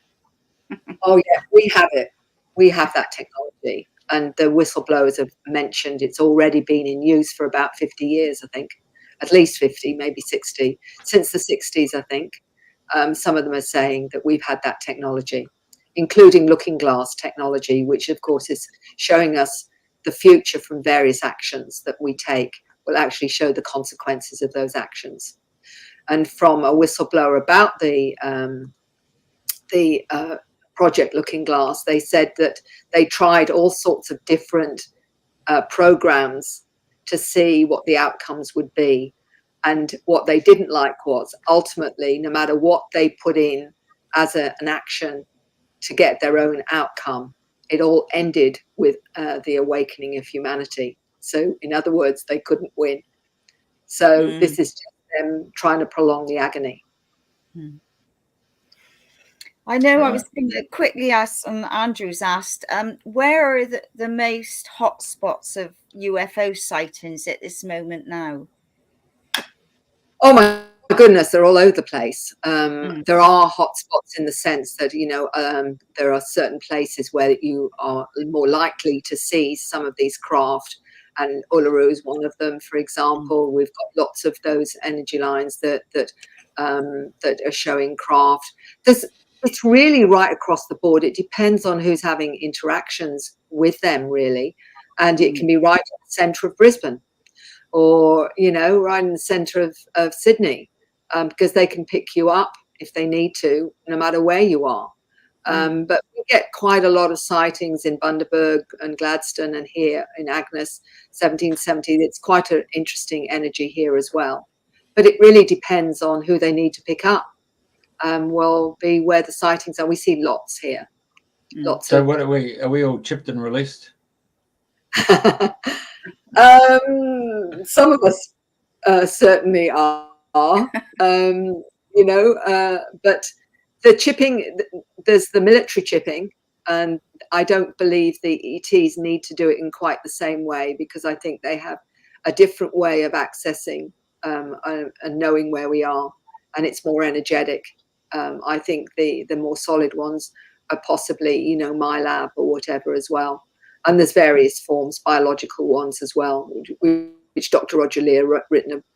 Oh, yeah, we have it. We have that technology. And the whistleblowers have mentioned it's already been in use for about 50 years, I think. At least 50, maybe 60. Since the 60s, I think. some of them are saying that we've had that technology, including looking glass technology, which of course is showing us the future from various actions that we take will actually show the consequences of those actions. And from a whistleblower about the Project Looking Glass, they said that they tried all sorts of different programs to see what the outcomes would be. And what they didn't like was ultimately, no matter what they put in as an action to get their own outcome, it all ended with the awakening of humanity. So in other words, they couldn't win. So this is just them trying to prolong the agony. I know I was going to quickly ask, Andrew's asked, where are the most hotspots of UFO sightings at this moment now? Oh my goodness, they're all over the place. There are hotspots in the sense that, you know, there are certain places where you are more likely to see some of these craft, and Uluru is one of them, for example. We've got lots of those energy lines that are showing craft. It's really right across the board. It depends on who's having interactions with them, really. And it can be right in the centre of Brisbane, or, you know, right in the centre of Sydney, because they can pick you up if they need to, no matter where you are. But we get quite a lot of sightings in Bundaberg and Gladstone, and here in Agnes 1770. It's quite an interesting energy here as well. But it really depends on who they need to pick up. Will be where the sightings are. We see lots here. Lots. So what are we all chipped and released? Some of us certainly are, you know, but the chipping, there's the military chipping, and I don't believe the ETs need to do it in quite the same way, because I think they have a different way of accessing and knowing where we are, and it's more energetic. I think the more solid ones are possibly, you know, my lab or whatever as well. And there's various forms, biological ones as well, which Dr. Roger Lear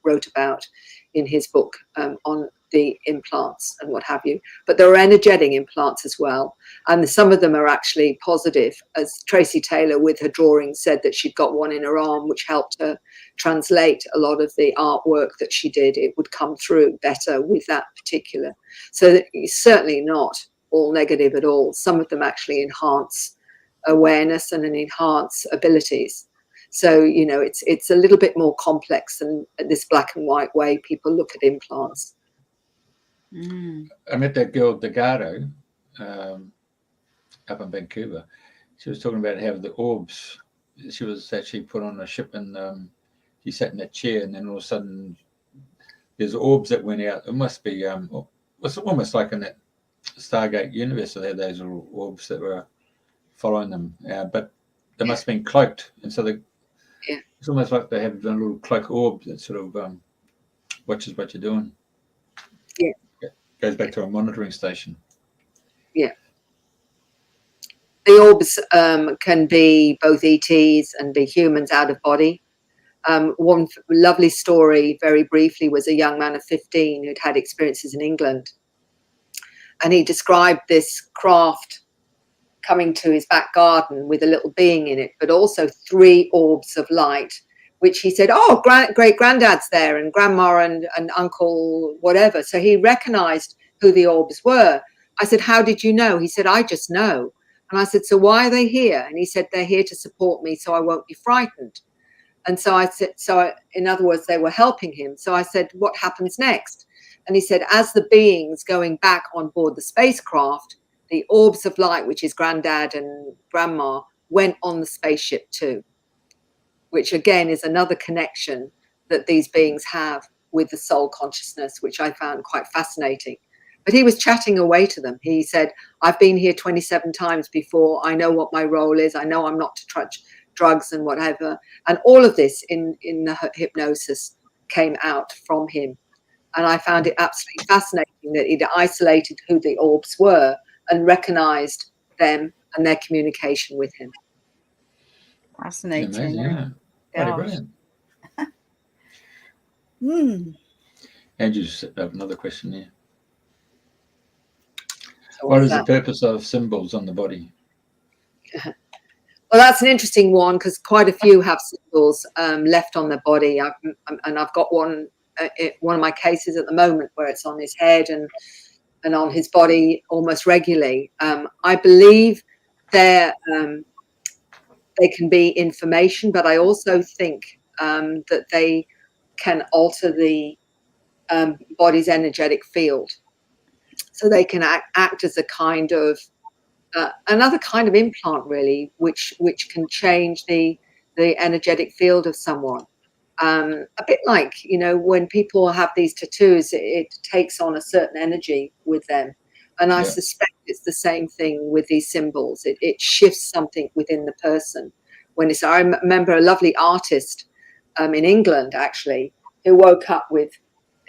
wrote about in his book on the implants and what have you. But there are energetic implants as well. And some of them are actually positive. As Tracy Taylor, with her drawing, said that she'd got one in her arm, which helped her translate a lot of the artwork that she did. It would come through better with that particular. So it's certainly not all negative at all. Some of them actually enhance awareness and enhance abilities. So, you know, it's a little bit more complex than this black and white way people look at implants. I met that girl Delgado up in Vancouver. She was talking about how the orbs, she was actually put on a ship, and she sat in that chair, and then all of a sudden there's orbs that went out. It must be it's almost like in that Stargate universe, they had those little orbs that were following them, but they must have been cloaked, and so it's almost like they have a little cloak orb that sort of watches what you're doing. Yeah, goes back to a monitoring station. Yeah, the orbs can be both ETs and be humans out of body. One lovely story, very briefly, was a young man of 15 who'd had experiences in England, and he described this craft coming to his back garden with a little being in it, but also 3 orbs of light, which he said, oh, great granddad's there, and grandma and uncle whatever. So he recognized who the orbs were. I said, how did you know? He said, I just know. And I said, so why are they here? And he said, they're here to support me so I won't be frightened. And so I said, in other words, they were helping him. So I said, what happens next? And he said, as the beings going back on board the spacecraft, the orbs of light, which is granddad and grandma, went on the spaceship too, which again is another connection that these beings have with the soul consciousness, which I found quite fascinating. But he was chatting away to them. He said, I've been here 27 times before. I know what my role is. I know I'm not to touch drugs and whatever. And all of this in the hypnosis came out from him. And I found it absolutely fascinating that he'd isolated who the orbs were and recognized them and their communication with him. Fascinating. Amazing, yeah. Bloody brilliant. Andrew's another question here. So What what's is the that? purpose of symbols on the body? Well, that's an interesting one because quite a few have symbols left on their body. I've got one of my cases at the moment where it's on his head and on his body almost regularly. I believe they can be information, but I also think that they can alter the body's energetic field. So they can act as a kind of another kind of implant, really, which can change the energetic field of someone. A bit like, when people have these tattoos, it takes on a certain energy with them. And I suspect it's the same thing with these symbols. It shifts something within the person. I remember a lovely artist in England, actually, who woke up with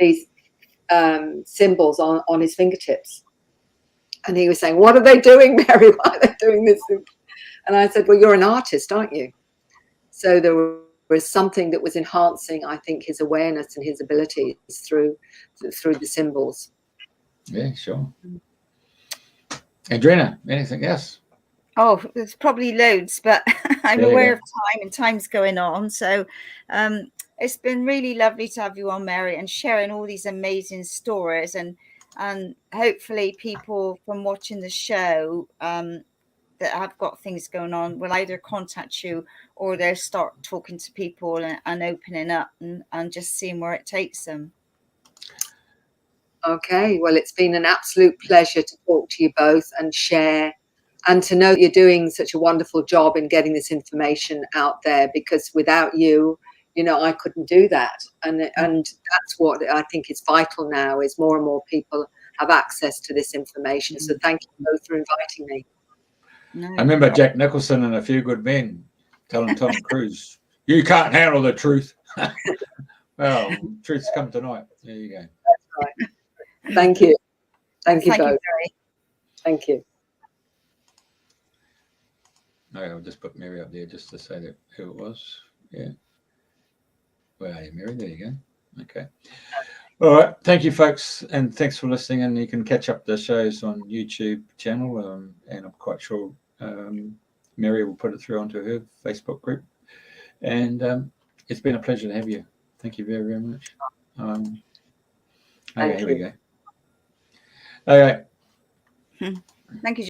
these symbols on his fingertips. And he was saying, "What are they doing, Mary? Why are they doing this?" And I said, "Well, you're an artist, aren't you?" So there was something that was enhancing, I think, his awareness and his abilities through the symbols. Yeah, sure. Andrena, anything else? Oh, there's probably loads, but I'm aware of time and time's going on. So it's been really lovely to have you on, Mary, and sharing all these amazing stories. And hopefully people from watching the show that have got things going on will either contact you or they'll start talking to people and opening up and just seeing where it takes them. Okay, well, it's been an absolute pleasure to talk to you both and share, and to know that you're doing such a wonderful job in getting this information out there, because without you, I couldn't do that. And that's what I think is vital now, is more and more people have access to this information. So thank you both for inviting me. No. I remember Jack Nicholson in A Few Good Men telling Tom Cruise, "You can't handle the truth." Well, truth's come tonight. There you go. That's right. Thank you. Thank you both. Mary. Thank you. No, I'll just put Mary up there just to say that who it was. Yeah. Where are you, Mary? There you go. Okay. All right. Thank you, folks, and thanks for listening. And you can catch up the shows on YouTube channel, and I'm quite sure Mary will put it through onto her Facebook group. And it's been a pleasure to have you. Thank you very, very much. Okay, here we go. Okay. Thank you.